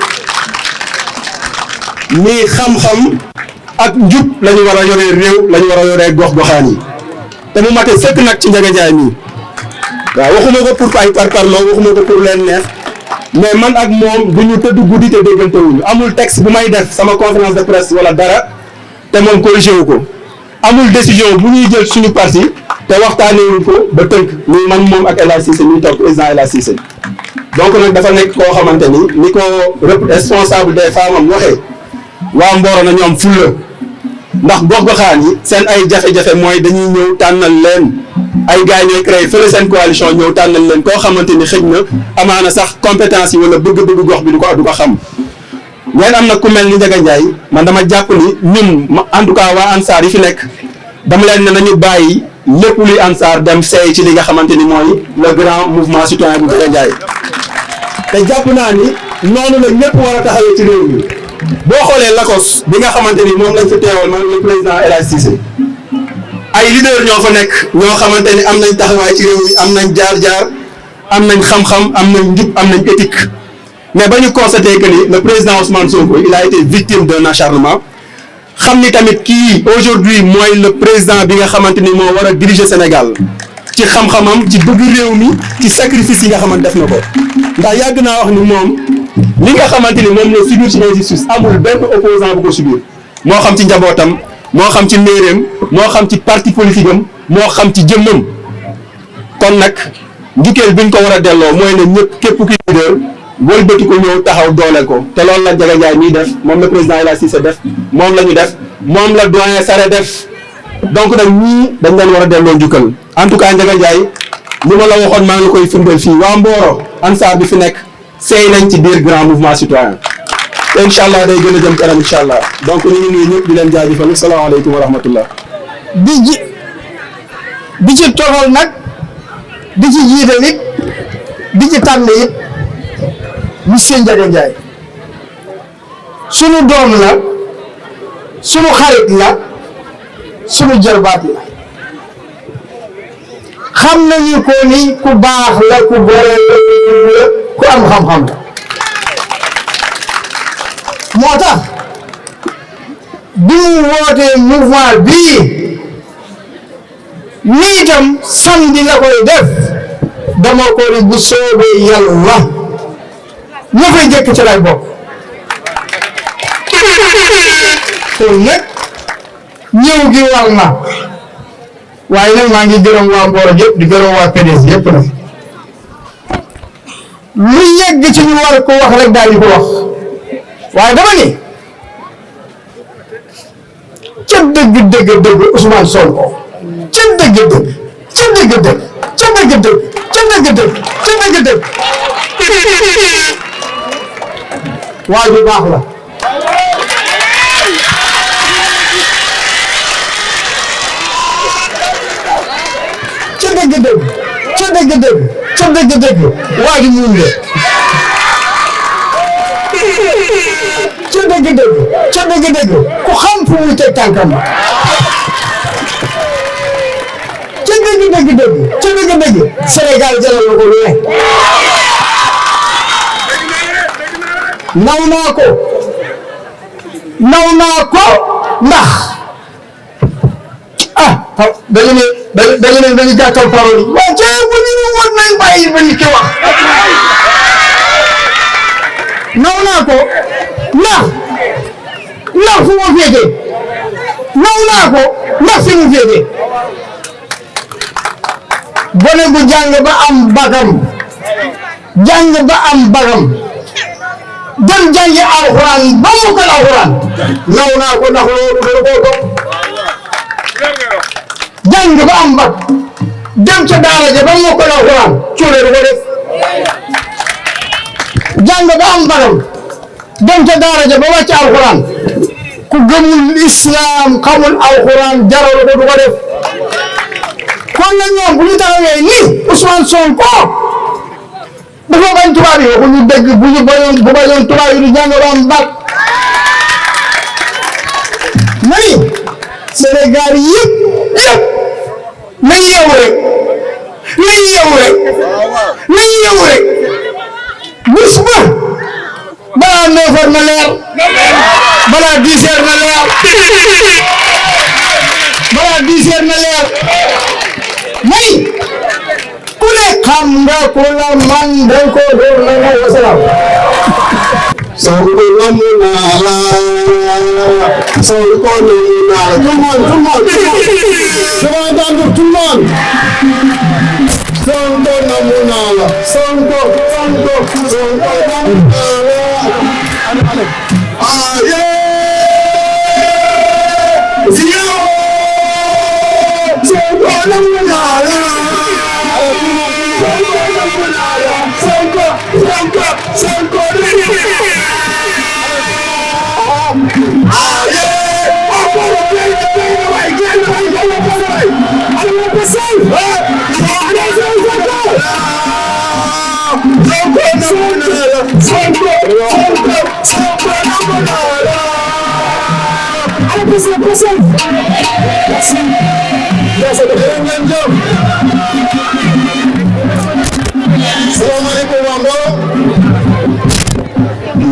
ni xam-xam ak njub la ñu war a yoree réew la ñu war a yoree gox-goxaan yi te mu mate sëkk nag ci Ndiaga Ndiaye nii waaw waxuma ko pour ay parparloo waxuma ko pour leen neex mais man ak moom du ñu tëdd guddi te déggante wuñu amul texte bu may def sama conférence de presse wala dara te moom corrigé wu ko amul décision bu ñuy jël suñu parti te waxtaanee ko ba tënk ni man moom ak El Hadj Cissé ñuy toog président El Hadj Cissé donc nag dafa nekk koo xamante ni ko responsable des femmes am waxee waa Mboro nañu am fulla ndax gox-goxaan yi seen ay jafe-jafe mooy dañuy ñëw tànnal leen ay gars ñooy créé fële seen coalition ñëw tànnal leen koo xamante ni xëj na amaana sax compétence yi wala bëgg-bëgg gox bi du ko xam ngeen am nag ku mel ni Ndiaga Ndiaye man dama jàpp ni ñun en tout cas waa ANSAR yi fi nekk dama leen ne nañu bàyyi lépp luy ANSAR dem seey ci li nga xamante ni mooy le grand mouvement citoyen bu Ndiaga Ndiaye te jàpp naa ni noonu la ñëpp war a taxawee ci réew mi boo xoolee Lakos bi nga xamante ni moom lañ fi teewal man le président El Hadj Cissé ay leader ñoo fa nekk ñoo xamante ni am nañ taxawaay ci réew mi am nañ jaar-jaar am nañ xam-xam am nañ njub am nañ éthique mais ba ñu constaté que ni le président Ousmane Sonko il a été victime d'un acharnement xam ni tamit kii aujourd'hui mooy le président bi nga xamante ni moo war a diriger Sénégal ci xam-xamam ci bëgg réew mi ci sacrifice yi nga xamante def na ko ndax yàgg naa wax ni moom li nga xamante ni moom la subir ci injustice amul benn opposant bu ko subir moo xam ci njabootam moo xam ci mairéem moo xam ci parti politique am moo xam ci jëmmam kon nag njukkeel biñ ko war a delloo mooy ne ñëpp képp ki leader wëlbati ko ñëw taxaw dooleel ko te loolu la Ndiaga Ndiaye mii def moom la président El Hadji Cissé def moom la ñu def moom la doyen Sare def donc nag ñii dañ leen war a delloo njukkal en tout cas Ndiaga Ndiaye li ma la waxoon maa ngi koy firndeel fii waa Mboro Ansar bi fi nekk seey nañ ci biir grand mouvement citoyen te incha allah day gën a jëm kanam incha allah donc ñu ngi nuyu ñëpp di leen jaajëfal salaamaaleykum wa rahmatullah. di ci toxal nag di ci jiital it di ci tànn it monsieur Ndiaga Ndiaye sunu doom la sunu xarit la sunu jarbaat la xam nañu ko ni ku baax la ku boole la ku am xam-xam la moo tax bi mu wootee mouvement bii nii itam samedi la koy def dama ko ni bu soobee yàlla ña fay jëkk ci lay bokk kon nag ñëw gi war na waaye nag maa ngi gërëm waa Mboro yëpp di gërëm waa PDS yëpp nag lu yegg ci ñu war ko wax rek daal di ko wax waaye dama ni ca dëgg Ousmane Sonko ca dëgg waa ju baax la ca dëgg waa ju muñ la ca dëgg ku xam fu muy teg tànkam ca dëgg Sénégal jëlal na ko lu ne naw naa ko ndax dañu jàkkal parole yi waaye ca bu ñu war nañ bàyyi ba nit ki wax naw naa ko ndax fu mu féete naw naa ko ndax fi mu féete gone gu jàng ba am bagam dem jàngi alxuraan ba mokkal alxuraan naw naa ko ndax loolu dara koo topp jàng ba am bag dem ca daara ja ba mokkal alxuraan cuune du ko def jàng ba am bagam dem ca daara ja ba wàcc alxuraan ku gëmul islam xamul alxuraan jaralu ko du ko def kon nag ñoom bu ñu taxawee ni Ousmane Sonko dafa bañ tubaab yi waxuñu dëgg bu bañoon tubaab yi du jàng ba am bac mani Sénégal yëpp nañ yeewu rek bis ba balaa 9 heures na leer balaa 10 heures na leer mani ku ne xam nga ku la man dañ ko door na nga wasalaam Sonko namu naa la Sonko namu naa la tout le monde je vais entendre tout le monde Sonko namu naa la Sonko namu naa la aye Sonko namu naa la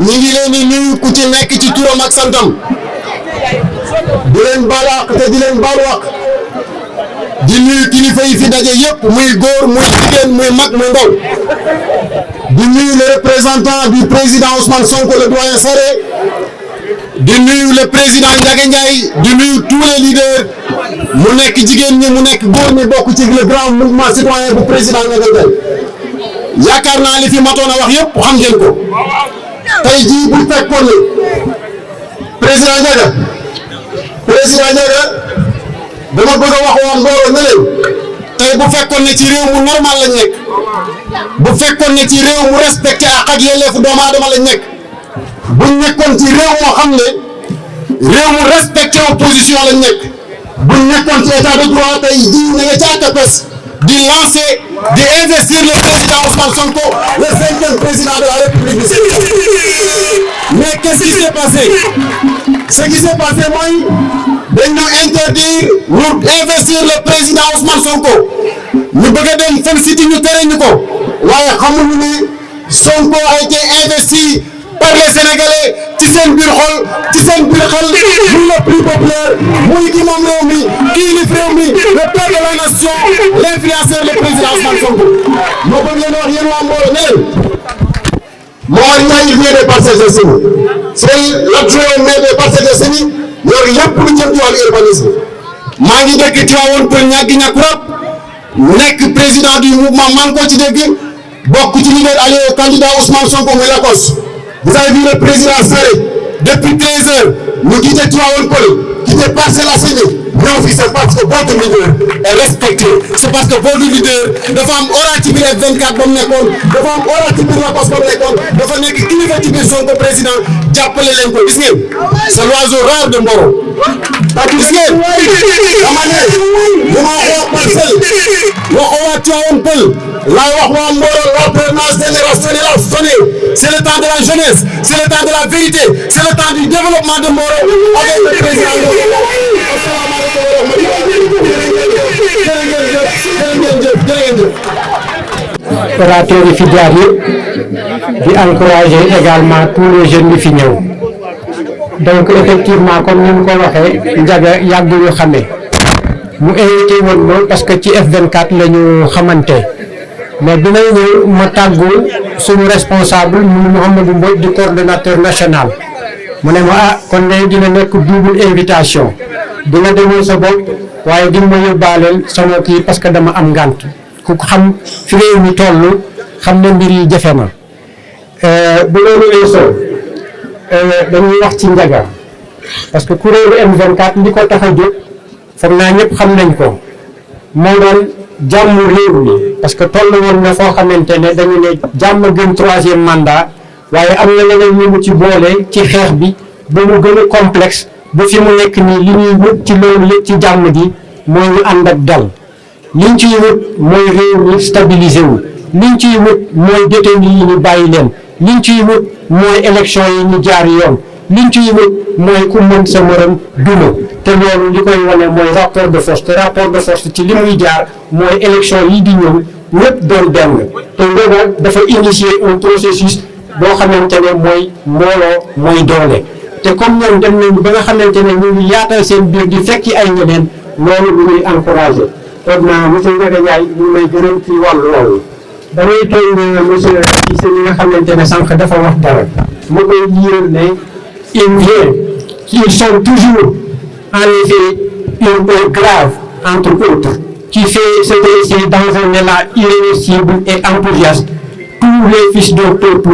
ñi ngi leen di nuyu ku ci nekk ci turam ak santam di leen baal àq te di leen baal wàq di nuyu kilifa yi fi daje yëpp muy góor muy jigéen muy mag muy ndaw di nuyu le représentant du président Ousmane Sonko le doyen Sarré di nuyu le président Ndiaga Ndiaye di nuyu tous les leaders mu nekk jigéen ñi mu nekk góor ñi bokk ci le grand mouvement citoyen bu président Ndiaga Ndiaye yaakaar naa li fi matoon a wax yëpp xam ngeen ko tey jii bu fekkoon ne président Ndiaga dama bëgg a wax waa Mboro ne leen tey bu fekkoon ne ci réew mu normal lañ nekk bu fekkoon ne ci réew mu respecté ak yelleefu doomu aadama lañ nekk buñ nekkoon ci réew moo xam ne réew mu respecté opposition lañ nekk buñ nekkoon ci état de droit tey jii na nga ca APES di lancer di investir le président Ousmane Sonko le 5e président de la République du Sénégal. Mais qu'est-ce qui s'est passé? Ce qui s'est passé mooy dañu interdire ñu investir le président Ousmane Sonko ñu bëgg a dem fan city ñu tere ñu ko waaye xamuñu ne Sonko a été investi par les Sénégalais ci seen biir xol ci seen biir xel muy le plus populaire muy ki moom réew mi kii li réew mi le père de la nation l'influenceur le président Ousmane Sonko moo bëgg leen wax yéen waa Mboro ne leen Momar Ndiaye il vient des Parcelles Assainies c'est l'adjoint au maire des Parcelles Assainies yor lépp lu jëm ci wàllu urbanisme maa ngi dëkk Tivaouane Peulh ñàggi ñàkkurab nekk président du mouvement man ko ci dégg bokk ci leader allié au candidat Ousmane Sonko muy Lakos. Vous avez vu le président Sarré depuis 13 heures ñu quitté Tivaouane Peulh quitté Parcelles Assainies ñëw fi c'est parce que votre leader est respecté c'est parce que votre leader dafa am aura ci biir F24 ba mu nekkoon dafa am aura ci biir Lakos ba mu nekkoon dafa nekk kilifa ci biir Sonko président jàppale leen ko gis ngeen c'est l'oiseau rare de Mboro gis ngeen dama ne bu ma waxoo Parcelles waxoo waa Tivaouane Peulh laay wax waa Mboro l'alternance générationnelle a sonné c'est le temps de la jeunesse c'est le temps de la vérité c'est le temps du développement de Mboro avec le président orateur yi fi jaar yëpp di encourager également tous les jeunes yi fi ñëw donc effectivement comme ni mu ko waxee Ndiaga yàgg ñu xamee mu invité woon ma parce que ci F24 la ñu xamante mais bi may ñëw ma tàggu suñu responsable mu Mouhamadou Mbodj di coordonnateur national mu ne ma ah kon ne dina nekk double invitation dina demoon sa bopp waaye di ma yóbbaaleel sama kii parce que dama am ngànt ku xam fi réew mi toll xam ne mbir yi jafe na bu loolu weesoo dañuy wax ci Ndiaga parce que kuréelu M24 li ko tax a jóg foog naa ñëpp xam nañ ko moo doon jàmm réew mi parce que toll woon na foo xamante ne dañu ne jàmm gën 3e mandat waaye am na leneen ñu mu ci boole ci xeex bi ba mu gën a complexe ba fi mu nekk nii li ñuy wut ci loolu yëpp ci jàmm gi mooy ñu ànd ak dal liñ ciy wut mooy réew mi stabilisé wu liñ ciy wut mooy détenu yi ñu bàyyi leen liñ ciy wut mooy élection yi ñu jaar yoon liñ ciy wut mooy ku mën sa morom duma te loolu li koy wane mooy rapport de force te rapport de force ci li muy jaar mooy élection yi di ñëw ñëpp doon benn te loolu dafa initier un processus boo xamante ne mooy mbooloo mooy doole te comme ñoom dem nañu ba nga xamante ne ñu ngi yaatal seen biir di fekki ay ñeneen loolu lu ñuy encouragé toog naa monsieur Ndiaga Ndiaye ñu may gërëm ci wàllu loolu damay toog monsieur Cissé mi nga xamante ne sànq dafa wax dara ma koy liiral ne il vient qu'ils sont toujours en effet une peur grave entre autres qui fait se dresser dans un élan irrésistible et enthousiaste tous les fils d'un peuple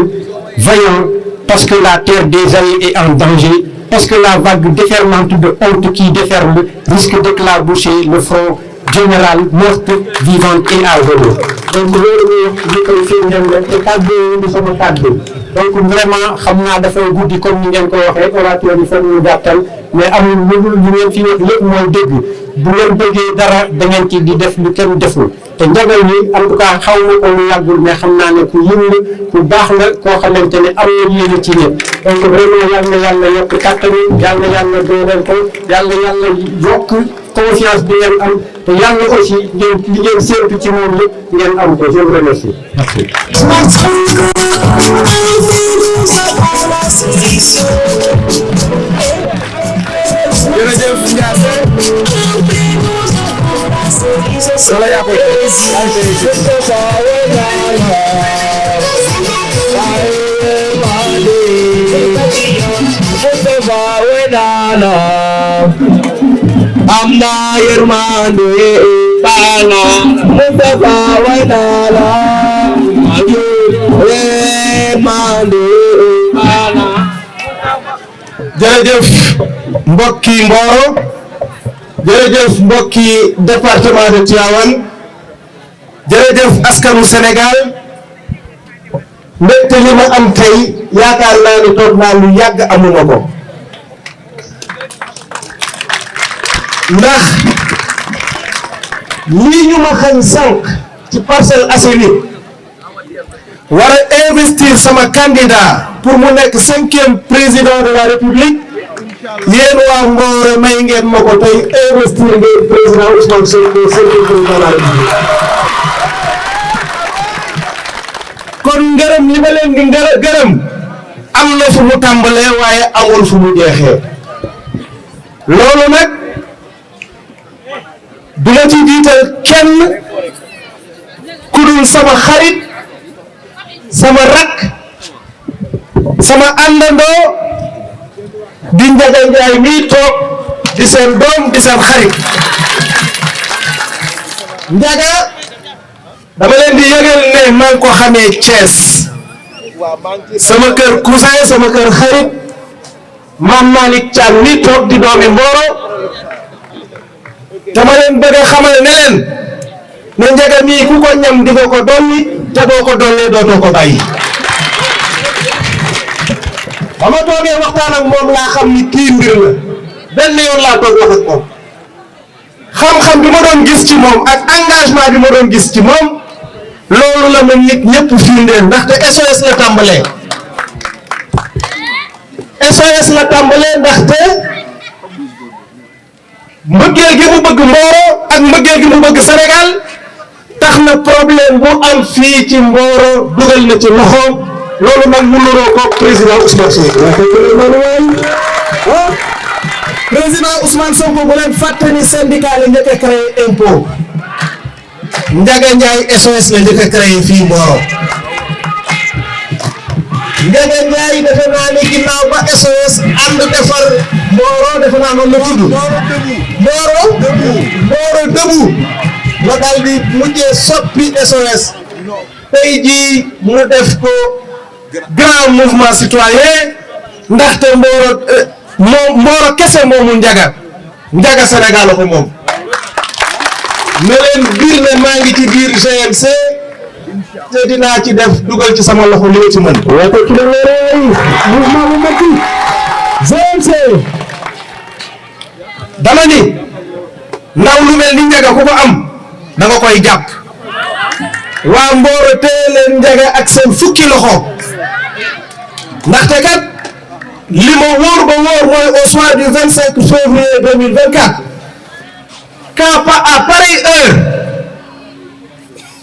vaillant parce que la terre des alliés est en danger parce que la vague déferlante de honte qui déferle risque d'éclabousser le front général morte vivante et à venir donc loolu ñu koy firndeel leen te kàddu yi di sama kàddu donc vraiment xam naa dafay guddi comme ni ngeen ko waxee orateur yi foog ñu gàttal mais amul lu ngeen fi wax lépp mooy dëgg bu ngeen bëggee dara da ngeen ci di def lu kenn deful te Ndiaga ni en tout cas xaw ma ko lu yàggul mais xam naa ne ku yiw la ku baax la koo xamante ne am na yéene ci ñëpp donc vraiment yal na yàlla yokk kàttan yal na yàlla dooleel ko yal na yàlla yokk confiance bi ngeen am te yàlla aussi ngeen li ngeen séntu ci moom yëpp ngeen am ko je vous remercie. jërëjëf Ndiaye. Mustafa wenala amna yermande bana Mustafa wenala yermande bana. jërëjëf mbokki Mboro jërëjëf mbokki département de Tivaouane jërëjëf askanu Sénégal mbégte li ma am tey yaakaar naa ni toog naa lu yàgg amuma ko ndax lii ñu ma xañ sànq ci Parcelles Assainies war a investir sama candidat pour mu nekk 5e président de la République yéen waa Mboro may ngeen ma ko tey investir ngeen président Ousmane Sonko 5e président de la République kon ngërëm li ma leen di gërëm am na fu mu tàmbalee waaye amul fu mu jeexee loolu nag du la ci jiital kenn ku dul sama xarit sama rakk sama àndandoo di Ndiaga Ndiaye mii toog di seen doom di seen xarit Ndiaga dama leen di yëgal ne maa ngi ko xamee Thiès sama kër cousin sama kër xarit Mame Malick Thiam mii toog di doomi Mboro dama leen bëgg a xamal ne leen ne Ndiaga mii ku ko ñam di nga ko dolli te boo ko dollee dootoo ko bàyyi ba ma toogee waxtaan ak moom laa xam ni kii mbir la benn yoon laa toog wax ak moom xam-xam bi ma doon gis ci moom ak engagement bi ma doon gis ci moom loolu la ma nit ñëpp firndeel ndaxte SOS la tàmbalee SOS la tàmbalee ndaxte mbëggeel gi mu bëgg Mboro ak mbëggeel gi mu bëgg Sénégal tax na problème bu am fii ci Mboro dugal na ci loxoom loolu nag mu nuroo ko président Ousmane Sonko président Ousmane Sonko bu leen fàtte ni syndicat la njëkk a créé impôt Ndiaga Ndiaye SOS la njëkk a créé fii Mboro Ndiaga Ndiaye defe naa ni ginnaaw ba SOS ànd defar Mboro defe naa noonu la tudd Mboro dëbu la daal di mujjee soppi SOS tey jii mu def ko grand mouvement citoyen ndaxte Mboro kese moomu Ndiaga Sénégal la ko moom ne leen biir ne maa ngi ci biir GMC te dinaa ci def dugal ci sama loxo li ma ci mën waaye ci la mouvement bu mag GMC dama ni ndaw lu mel ni Ndiaga ku ko am da nga koy jàpp waa Mboro téye leen Ndiaga ak seen fukki loxo ndaxte kat li ma wóor ba wóor mooy au soir du 25 février 2024 quand à pareille heure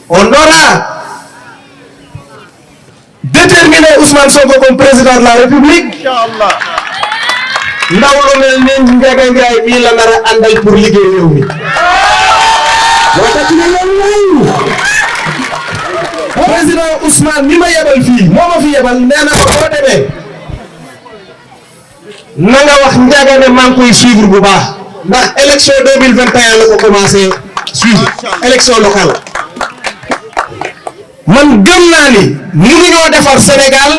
on aura déterminé Ousmane Sonko comme président de la République ndaw lu mel ni Ndiaga Ndiaye mii la nar a àndal pour liggéey réew mi président Ousmane mi ma yebal fii moo ma fi yebal nee na boo demee na nga wax Ndiaga ne maa ngi koy suivre bu baax ndax élection 2021 la ko commencé suivre élection locale man gëm naa ni mënuñoo defar Sénégal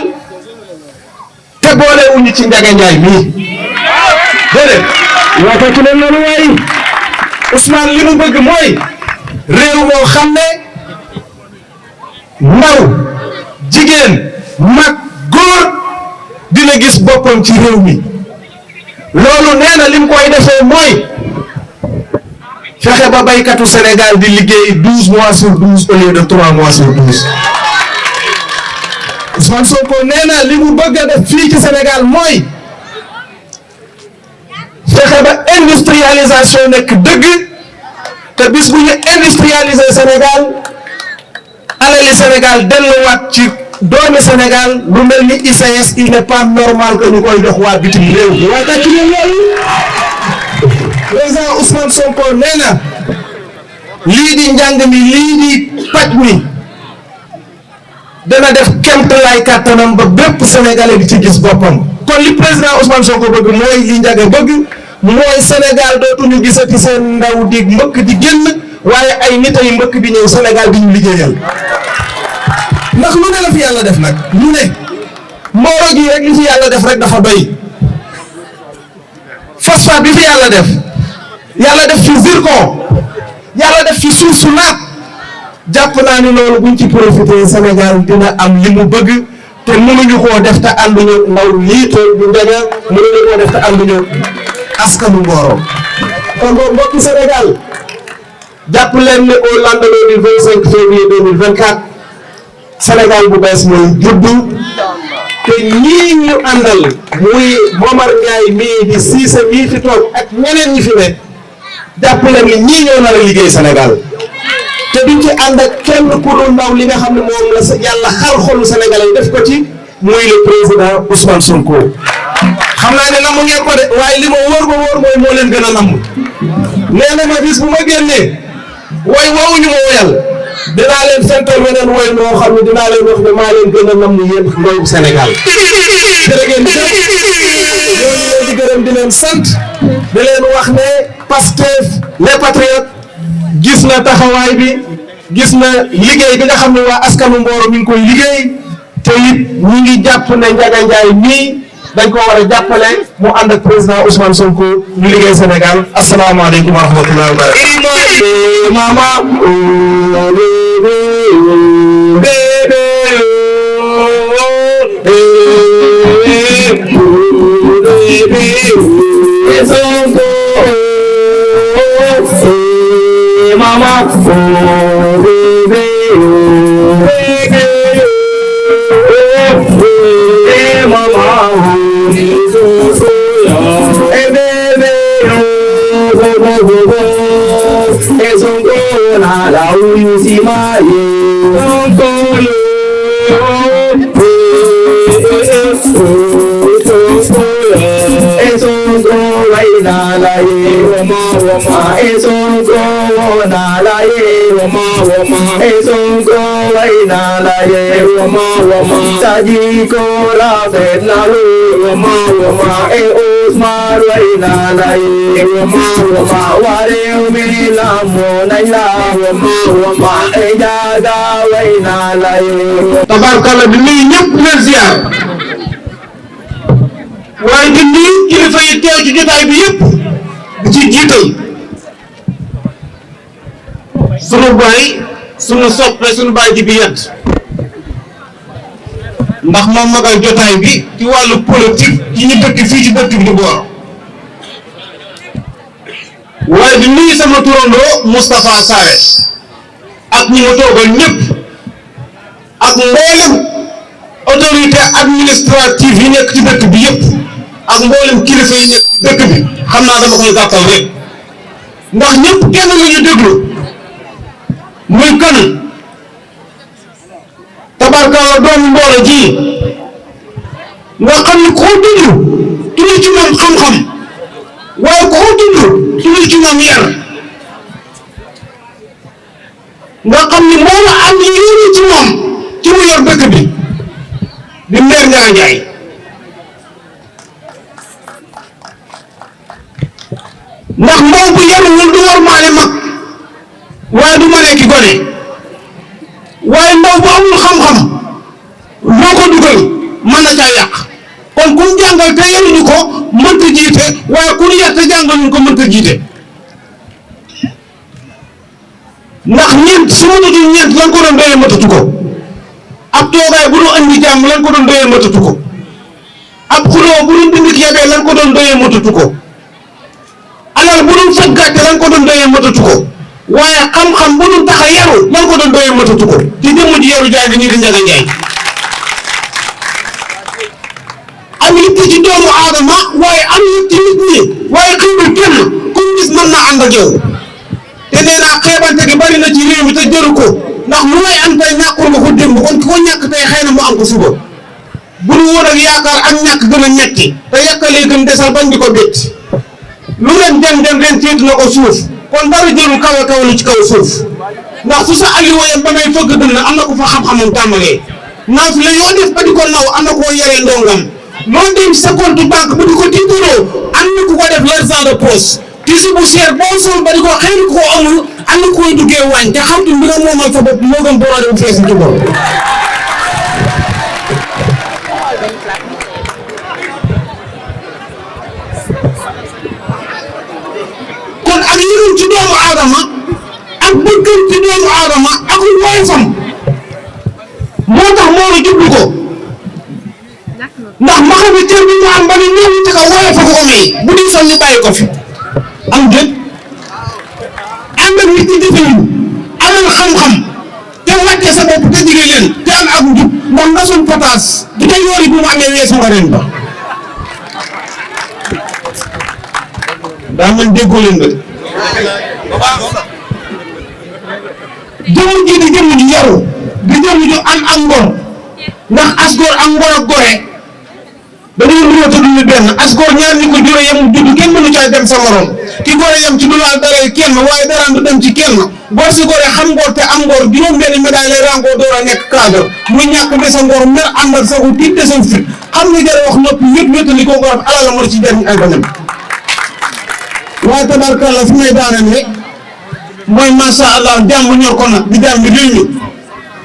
te boolewuñu ci Ndiaga Ndiaye mii déedéet waata ci leen loolu waay Ousmane li mu bëgg mooy réew moo xam ne ndaw jigéen mag góor dina gis boppam ci réew mi loolu nee na lim koy defee mooy fexe ba baykatu Sénégal di liggéey 12 mois sur 12 au lieu de 3 mois sur 12 Ousmane Sonko nee na li mu bëgg a def fii ci Sénégal mooy fexe ba industrialisation nekk dëgg te bis bu ñu industrialiser Sénégal alali Sénégal delluwaat ci doomi Sénégal lu mel ni ICS il n'est pas normal que ñu koy jox waa bitim réew waaye kat ci loolu président Ousmane Sonko nee na lii di njàng mi lii di paj mi dana def kéemtalaay kàttanam ba bépp Sénégalais di ci gis boppam kon kon li président Ousmane Sonko bëgg mooy li Ndiaga bëgg mooy Sénégal dootuñu gisati seen ndaw di mbëkk di génn waaye ay nit ay mbëkk di ñëw Sénégal di ñu liggéeyal ndax lu ne la fi yàlla def nag lu ne Mboro gi rek li fi yàlla def rek dafa doy phosphate bi fi yàlla def fi zircon yàlla def fi suuf su naat jàpp naa ni loolu buñ ci profité Sénégal dina am li mu bëgg te mënuñu koo def te ànduñu ndaw lii tool bu Ndiaga mënuñu koo def te ànduñu askanu Mboro kon boobu mbokki Sénégal jàpp leen ne au lendemain du 25 février 2024 Sénégal bu bees mooy juddu te ñii ñu àndal muy Momar Ndiaye mii di Cissé mii fi toog ak ñeneen ñi fi ne jàpp leen ni ñii ñoo nar a liggéey Sénégal te duñ ci ànd ak kenn ku dul ndaw li nga xam ne moom la yàlla xar xolu Sénégalais yi def ko ci muy le président Ousmane Sonko xam naa ne namm ngeen ko de waaye li ma wóor ba wóor mooy moo leen gën a namm nee na ma bis bu ma génnee woy woowuñu ma woyal dinaa leen fental weneen woy moo xam ne dinaa leen wax ne maa leen gën a namm yéen ndaw Sénégal jërë ngeen jëf ñooñu leen di gërëm di leen sant di leen wax ne Pastef les patriotes gis na taxawaay bi gis na liggéey bi nga xam ne waa askanu Mboro mi ngi koy liggéey te it ñi ngi jàpp ne Ndiaga Ndiaye mii dañ ko war a jàppale mu ànd ak président Ousmane Sonko ñu liggéey Sénégal asalaamaaleykum wa rahmatullahi wa barakatuh. Mama tabarkalla di nuyu ñëpp leen ziar waaye di nuyu kilifa yi teew ci jotaay bi yëpp di ci jiital sunu baay sunu soppe sunu baay ji bi yedd ndax moom magal jotaay bi ci wàllu politique yi ñu dëkk fii ci dëkk bi di Mboro waaye di nuyu sama turandoo Moustapha Sarré ak ñi ma toogal ñëpp ak mboolem autorité administrative yi nekk ci dëkk bi yëpp ak mboolem kilifa yi nekk ci dëkk bi xam naa dama koy gàttal rek ndax ñëpp kenn la ñu déglu muy kan tabarkalla doomu Mboro ji nga xam ni koo dund tudd ci moom xam-xam waaye koo dund tudd ci moom yar nga xam ni moo la am yéene ci moom ci mu yor dëkk bi di maire Ndiaga Ndiaye ndax ndaw bu yaruwul du war maale mag waaye du ma nekk gone waaye ndaw bu amul xam-xam loo ko dugal mën na caa yàq kon ku ñu jàngal te yaruñu ko mënta jiite waaye ku ñu yar te jàngaluñu ko mënta jiite ndax ñeent su ma dul ñeent lan ko doon doyee matatu ko ab toogaay bu doon andi jàmm lan ko doon doyee matatu ko ab xuloo bu doon dindi yebee lan ko doon doyee matatu ko alal bu doon faj gàcce lan ko doon doyee matatu ko waaye xam-xam bu doon tax a yaru lan ko doon doyee matatu ko ci jëmm ji yaru jaa ngi nii di Ndiaga Ndiaye am yitte ci doomu aadama waaye am yitte ci nit ñi waaye xëyul kenn ku gis mën naa ànd ak yow te nee naa xeebante gi bari na ci réew mi te jëru ko ndax lu may am tey ñàkkul nga ko démb kon ki ko ñàkk tey xëy na mu am ko suba bu ñu woon ak yaakaar ak ñàkk gën a ñetti te yàkkalee gën desal bañ di ko bett lu leen dem ren féet na ko suuf kon dara jëlu kawe kawe lu ci kaw suuf ndax su sa alliwa yam ba ngay fëgg dënn am na ko fa xam-xamam tàmbalee naaf la yoo def ba di ko naw am na koo yore ndongam noonu dem ci sa compte banque bu di ko tiitaroo am na ku ko def l'argent de poche tissu bu cher boo sol ba di ko xëy ko amul am na koy duggee wàññi te xam te mbir moomal sa bopp moo gën boole bu fees ci bopp. kon ak yërëm ci doomu aadama ak bëggam ci doomu aadama ak woyofam moo tax moo la jublu ko ndax ma xam ne cër bi mu am ba ne ñëw ci kaw woyofa ko may bu di sol ñu bàyyi ko fi am jët ànd ak nit ñi defe yi amal xam-xam te wàcce sa bopp te jige leen te am ak njub ndax nga suñ potaas bu ca yoori bu mu amee weesu nga ren ba daa mel déggoo leen ba jëmm ji di jëmm ji yaru di jëmm ji am ngor ndax as góor am ngor ak gore dañoo nuroo te duñu benn as góor ñaar ñi ko jure yem judd kenn mënu caa dem sa morom ki gore yem ci du laal dara kenn waaye dara du dem ci kenn góor si gore xam ngor te am ngor juróom benn médaille lay rangoo door a nekk cadre mu ñàkk de sa ngor mer ànd ak sagu tiit de sa fit xam nga jëre wax noppi wét wétali ko ngor alal la mën ci jariñ ay bañam waaye tabarkalla fi may daane ne mooy masha Allah jàmm ñor ko nag di jàmm réew mi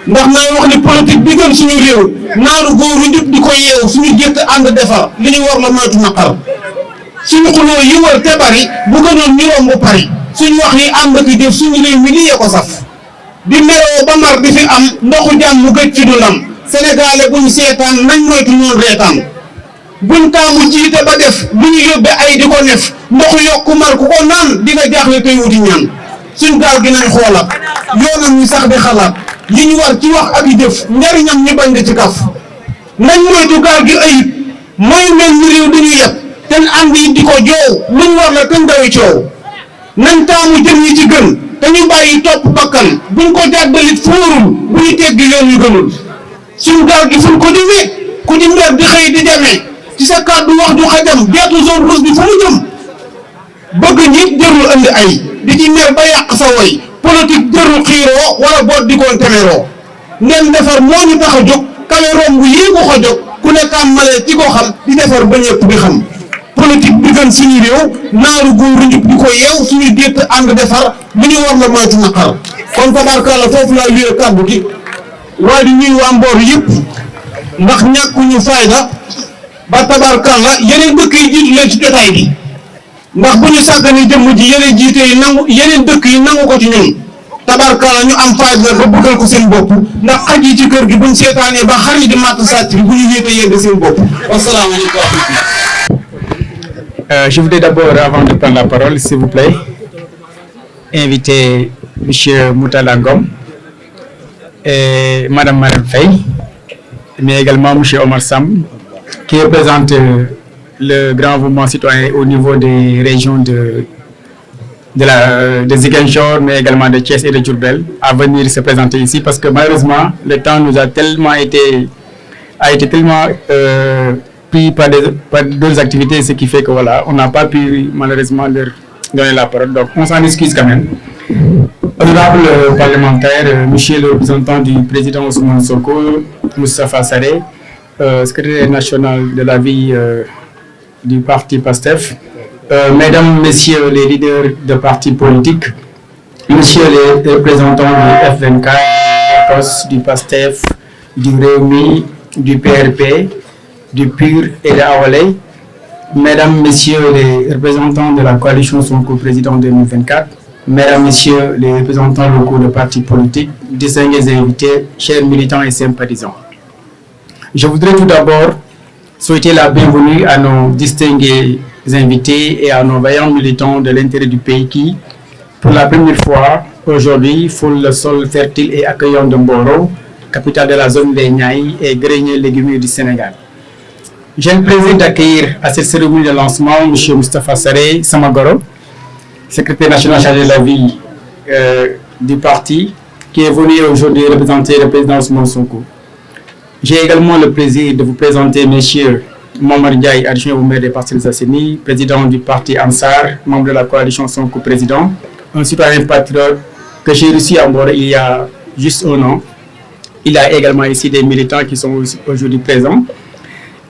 ndax may wax ni politique bi gën suñu réew naaru góoru njub di ko yeewu suñu gétt ànd defar li ñu war la moytu naqar suñu xuloo yi wër te bari bu gënoon ñu romb pari suñu wax yi ànd ak jëf suñu réew mi lii ko saf di meroo ba mar di fi am ndoxu jàmm mu gëj ci du ndam sénégalais buñ seetaan nañ moytu ñoon reetaan buñ taamu jiite ba def bu ñu yóbbe ay di ko nef ndoxu yokku mar ku ko naan di nga jaaxle tey wuti ñaan suñ gaal gi nañ xoolaat yoonam ñu sax di xalaat li ñu war ci wax ak i jëf njariñam ñu bañ di ci kaf nañ moytu gaal gi ayib mooy mel ni réew dañu yeb te ànd yi di ko joow luñ war la te ndawi coow nañ taamu jëm yi ci gën te ñu bàyyi topp bakkan buñ ko jàddalit fóorul bu ñu teggi yoon yu gënul suñ gaal gi fuñ ko di wéeg ku di mer di xëy di demee ci sa kàddu wax ju xajam beetu zone rouge bi fu mu jëm bëgg nit jërul andi ay di ci mer ba yàq sa woy politique jërul xiiroo wala boot di koon temeroo ngeen defar moo ñu tax a jóg kawe romb yii ko ko jóg ku ne tàmmalee ci ko xam di defar ba ñëpp di xam politique bi gën suñu réew naaru góoru njub di ko yeew suñu gétt ànd defar li ñu war la moytu naqar kon tabarkalla foofu laa wéer kàddu gi waaye di ñuy waa Mboor yëpp ndax ñàkkuñu fayda ba tabarkalla yeneen dëkk yi jiitu leen ci jotaay bi ndax bu ñu sàggani jëmm ji yeneen jiite yi nangu yeneen dëkk yi nangu ko ci ñun tabarkalla ñu am fayda ba bëggal ko seen bopp ndax xaj yi ci kër gi buñ seetaanee ba xar yi di màtt sàcc bi bu ñu yéete yéende seen bopp wasalaamaaleykum. Je voudrais d'abord, avant de prendre la parole, s'il vous plaît, inviter M. Moutala Ngom et Mme Marème Faye, mais également M. Omar Sam, qui représente le grand mouvement citoyen au niveau des régions de Ziguinchor, mais également de Thiès et de Diourbel, à venir se présenter ici, parce que malheureusement, le temps nous a été tellement pris par d'autres activités, ce qui fait que voilà, on n'a pas pu malheureusement leur donner la parole. Donc on s'en excuse quand même. Honorable parlementaire, monsieur le représentant du président Ousmane Sonko, Moustapha Sarré, secrétaire national de la vie du parti PASTEF, mesdames, messieurs les leaders de partis politiques, messieurs les représentants du F24, du PASTEF, du Rewmi, du PRP, du PUR et de Awalé, mesdames, messieurs les représentants de la coalition Sonko président 2024, mesdames, messieurs les représentants locaux de partis politiques, distingués invités, chers militants et sympathisants. Je voudrais tout d'abord souhaiter la bienvenue à nos distingués invités et à nos vaillants militants de l'intérêt du pays qui, pour la première fois aujourd'hui, foulent le sol fertile et accueillant de Mboro, capitale de la zone des Niayes et grenier légumier du Sénégal. J'ai le plaisir d'accueillir à cette cérémonie de lancement M. Moustapha Sarré Samagoro, secrétaire national chargé de la vie du parti, qui est venu aujourd'hui représenter le président Ousmane Sonko. J'ai également le plaisir de vous présenter M. Momar Ndiaye, adjoint au maire des Parcelles Assainies, président du parti Ansar, membre de la coalition Sonko président, un citoyen patriote que j'ai reçu à Mboro il y a juste un an. Il y a également ici des militants qui sont aujourd'hui présents.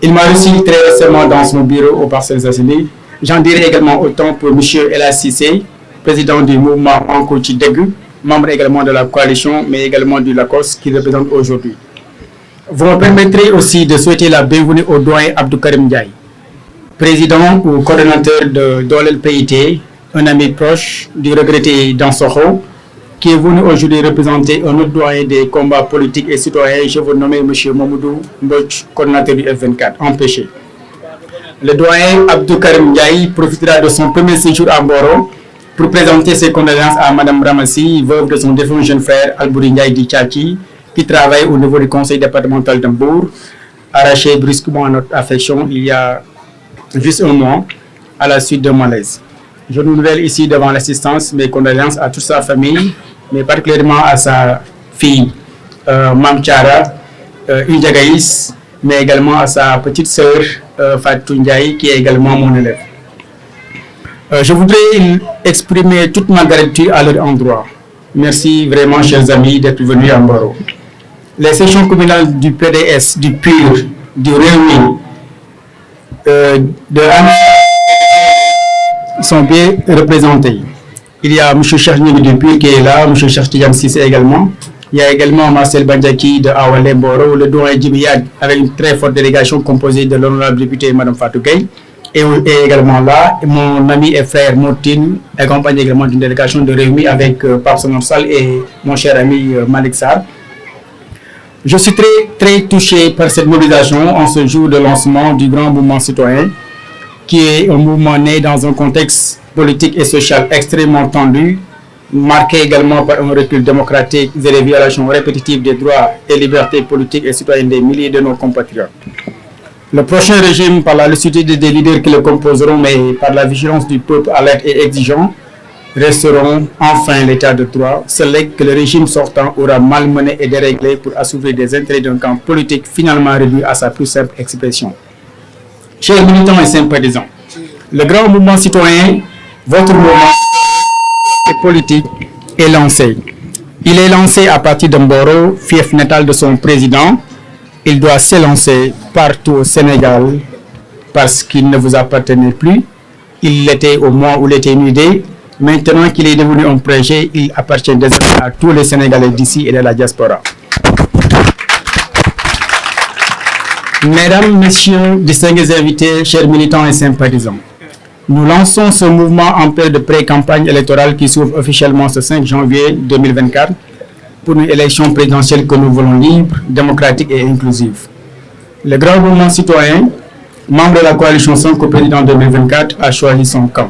Il m'a reçu très récemment dans son bureau au Parcelles Assainies. J'en dirai également autant pour M. Ela Cissé, président du mouvement Anko Chidegu, membre également de la coalition, mais également du LACOS, qui représente aujourd'hui. Vous me permettrez aussi de souhaiter la bienvenue au doyen Abdou Karim Ndiaye, président ou coordonnateur de Dolel PIT, un ami proche du regretté Dansokho, qui est venu aujourd'hui représenter un autre doyen des combats politiques et citoyens. Je vous nomme M. Mamoudou Mbodj, coordonnateur du F24, empêché. Le doyen Abdou Karim Ndiaye profitera de son premier séjour à Mboro pour présenter ses condoléances à Mme Ramassi, veuve de son défunt jeune frère Albouri Ndiaye di Tchaki, qui travaille au niveau du conseil départemental d'Mbour, arraché brusquement à notre affection il y a juste un mois à la suite d'un malaise. Je nous nouvelle ici devant l'assistance mes condoléances à toute sa famille, mais particulièrement à sa fille Mam Chara Indjagaïs, mais également à sa petite sœur Fatou Ndiaye, qui est également mon élève. Je voudrais exprimer toute ma gratitude à leur endroit. Merci vraiment, chers amis, d'être venus à Mboro. Les sections communales du PDS, du PUR, du Réumi, de sont bien représentés. Il y a M. Cherny du PUR qui est là, M. Chertiam Sissé également. Il y a également Marcel Bandjaki de Awale Mboro, le doyen Djibiyad, avec une très forte délégation composée de l'honorable député Mme Fatou Gueye. Et également là, mon ami et frère Moutine, accompagné également d'une délégation de Réumi avec Pape Sonorsal et mon cher ami Malik Sarr. Je suis très touché par cette mobilisation en ce jour de lancement du grand mouvement citoyen, qui est un mouvement né dans un contexte politique et social extrêmement tendu, marqué également par un recul démocratique et des violations répétitives des droits et libertés politiques et citoyennes des milliers de nos compatriotes. Le prochain régime, par la lucidité des leaders qui le composeront, mais par la vigilance du peuple alerte et exigeant, resteront enfin l'état de droit, seul que le régime sortant aura malmené et déréglé pour assouvir des intérêts d'un camp politique finalement réduit à sa plus simple expression. Chers militants et sympathisants, le grand mouvement citoyen, votre mouvement politique, est lancé. Il est lancé à partir de Mboro, fief natal de son président. Il doit s'élancer partout au Sénégal parce qu'il ne vous appartenait plus. Il l'était au moment où il était une idée. Maintenant qu'il est devenu un projet, il appartient désormais à tous les Sénégalais d'ici et de la diaspora. Mesdames, Messieurs, distingués invités, chers militants et sympathisants, nous lançons ce mouvement en période de pré-campagne électorale qui s'ouvre officiellement ce 5 janvier 2024 pour une élection présidentielle que nous voulons libre, démocratique et inclusive. Le grand mouvement citoyen, membre de la coalition Sonko Président 2024, a choisi son camp,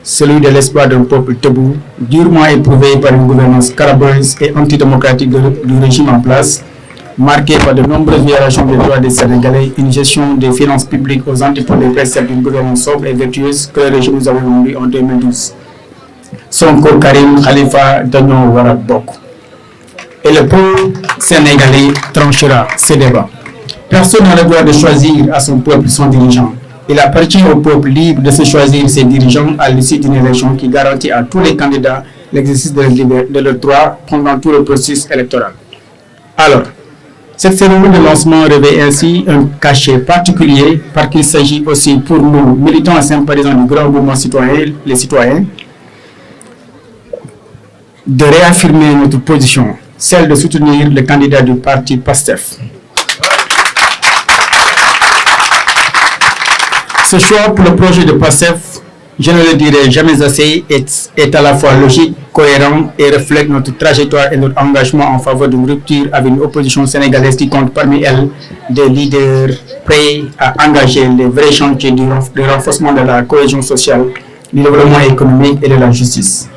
celui de l'espoir d'un peuple debout, durement éprouvé par une gouvernance caraboleuse et antidémocratique du régime en place, marqué par de nombreuses violations des droits des Sénégalais, une gestion des finances publiques aux antipodes des préceptes d'une gouvernance sobre et vertueuse que le régime nous avait vendu en 2012. Sonko Karim Khalifa Dagnon Warab Bok. Et le peuple sénégalais tranchera ce débat. Personne n'a le droit de choisir à son peuple son dirigeant. Il appartient au peuple libre de se choisir ses dirigeants à l'issue d'une élection qui garantit à tous les candidats l'exercice de leurs droits pendant tout le processus électoral. Alors, cette cérémonie de lancement revêt ainsi un cachet particulier parce qu'il s'agit aussi pour nous, militants et sympathisants du grand mouvement citoyen, les citoyens, de réaffirmer notre position, celle de soutenir le candidat du parti PASTEF. Ce choix pour le projet de PASTEF, je ne le dirai jamais assez, est à la fois logique, cohérent et reflète notre trajectoire et notre engagement en faveur d'une rupture avec une opposition sénégalaise qui compte parmi elles des leaders prêts à engager les vrais chantiers du renforcement de la cohésion sociale, du développement économique et de la justice.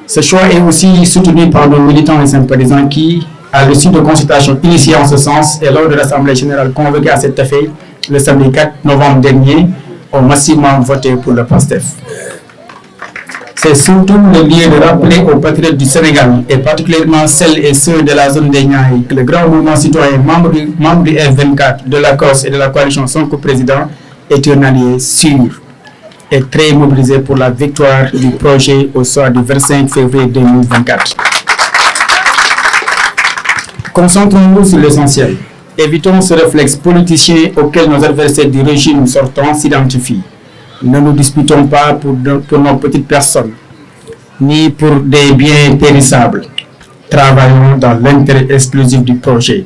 Ce choix est aussi soutenu par nos militants et sympathisants qui, à l'issue de consultations initiées en ce sens et lors de l'Assemblée générale convoquée à cet effet le samedi 4 novembre dernier, ont massivement voté pour le PASTEF. C'est surtout le lieu de rappeler aux patriotes du Sénégal, et particulièrement celles et ceux de la zone des Niayes, que le grand mouvement citoyen, membre du F24, de la Corse et de la coalition Sonko Président, est un allié sûr et très mobilisé pour la victoire du projet au soir du 25 février 2024. Concentrons-nous sur l'essentiel évitons ce réflexe politicien auquel nos adversaires du régime sortant s'identifient. Ne nous disputons pas pour nos petites personnes, ni pour des biens périssables. Travaillons dans l'intérêt exclusif du projet.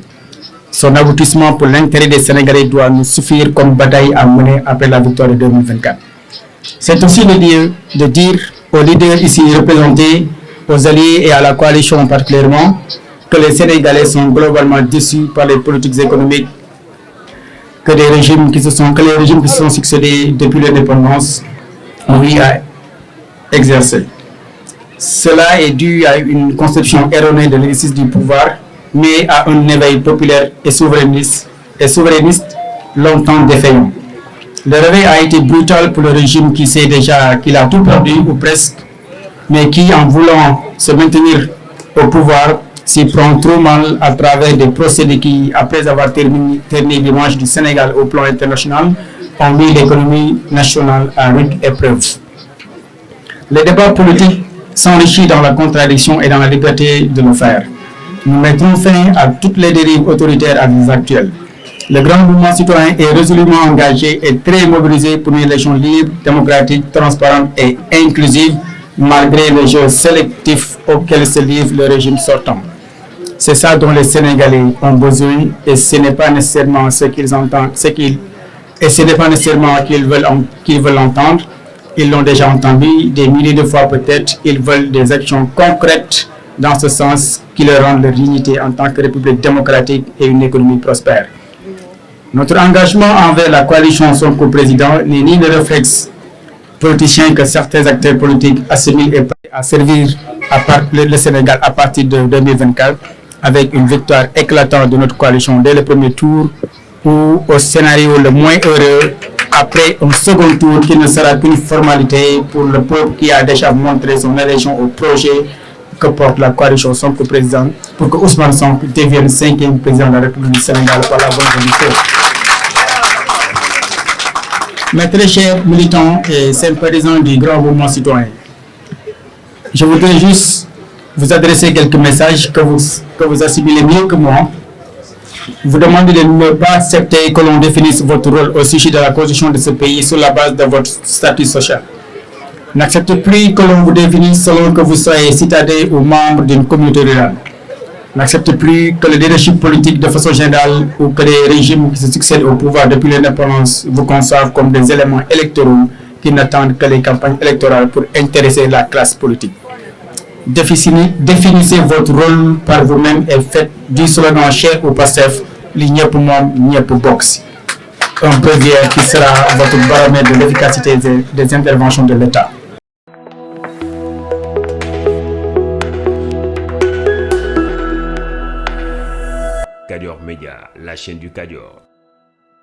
Son aboutissement pour l'intérêt des Sénégalais doit nous suffire comme bataille à mener après la victoire de 2024. C'est aussi le lieu de dire aux leaders ici représentés, aux alliés et à la coalition particulièrement, que les Sénégalais sont globalement déçus par les politiques économiques que les régimes qui se sont succédés depuis l'indépendance ont eu à exercer. Cela est dû à une conception erronée de l'exercice du pouvoir, mais à un éveil populaire et souverainiste longtemps défaillant. Le réveil a été brutal pour le régime qui sait déjà qu'il a tout perdu ou presque, mais qui, en voulant se maintenir au pouvoir, s'y prend trop mal à travers des procédés qui, après avoir terminé l'image du Sénégal au plan international, ont mis l'économie nationale à rude épreuve. Le débat politique s'enrichit dans la contradiction et dans la liberté de le faire. Nous mettrons fin à toutes les dérives autoritaires à l'heure actuelle. Le grand mouvement citoyen est résolument engagé et très mobilisé pour une élection libre, démocratique, transparente et inclusive, malgré les jeux sélectifs auxquels se livre le régime sortant. C'est ça dont les Sénégalais ont besoin et ce n'est pas nécessairement ce qu'ils entendent, et ce n'est pas nécessairement qu'ils veulent entendre. Ils l'ont déjà entendu des milliers de fois peut-être. Ils veulent des actions concrètes dans ce sens qui leur rendent leur dignité en tant que république démocratique et une économie prospère. Notre engagement envers la coalition Sonko président n'est ni le réflexe politicien que certains acteurs politiques assimilent et prêts à servir le Sénégal à partir de 2024 avec une victoire éclatante de notre coalition dès le premier tour ou au scénario le moins heureux après un second tour qui ne sera qu'une formalité pour le peuple qui a déjà montré son adhésion au projet que porte la coalition Sonko président pour que Ousmane Sonko devienne 5e président de la République du Sénégal par la bonne volonté. Mes très chers militants et sympathisants du grand mouvement citoyen, je voudrais juste vous adresser quelques messages que vous assimilez mieux que moi. Vous demandez de ne pas accepter que l'on définisse votre rôle au sujet de la constitution de ce pays sur la base de votre statut social. N'acceptez plus que l'on vous définisse selon que vous soyez citadin ou membre d'une communauté rurale. N'acceptez plus que le leadership politique de façon générale ou que les régimes qui se succèdent au pouvoir depuis l'indépendance vous conçoivent comme des éléments électoraux qui n'attendent que les campagnes électorales pour intéresser la classe politique. Définissez votre rôle par vous-même et faites du slogan cher au PASTEF li ñëpp moom ñëpp bokk. Un breviaire qui sera votre baromètre de l'efficacité des interventions de l'État. Kadior Média, la chaîne du Kadior.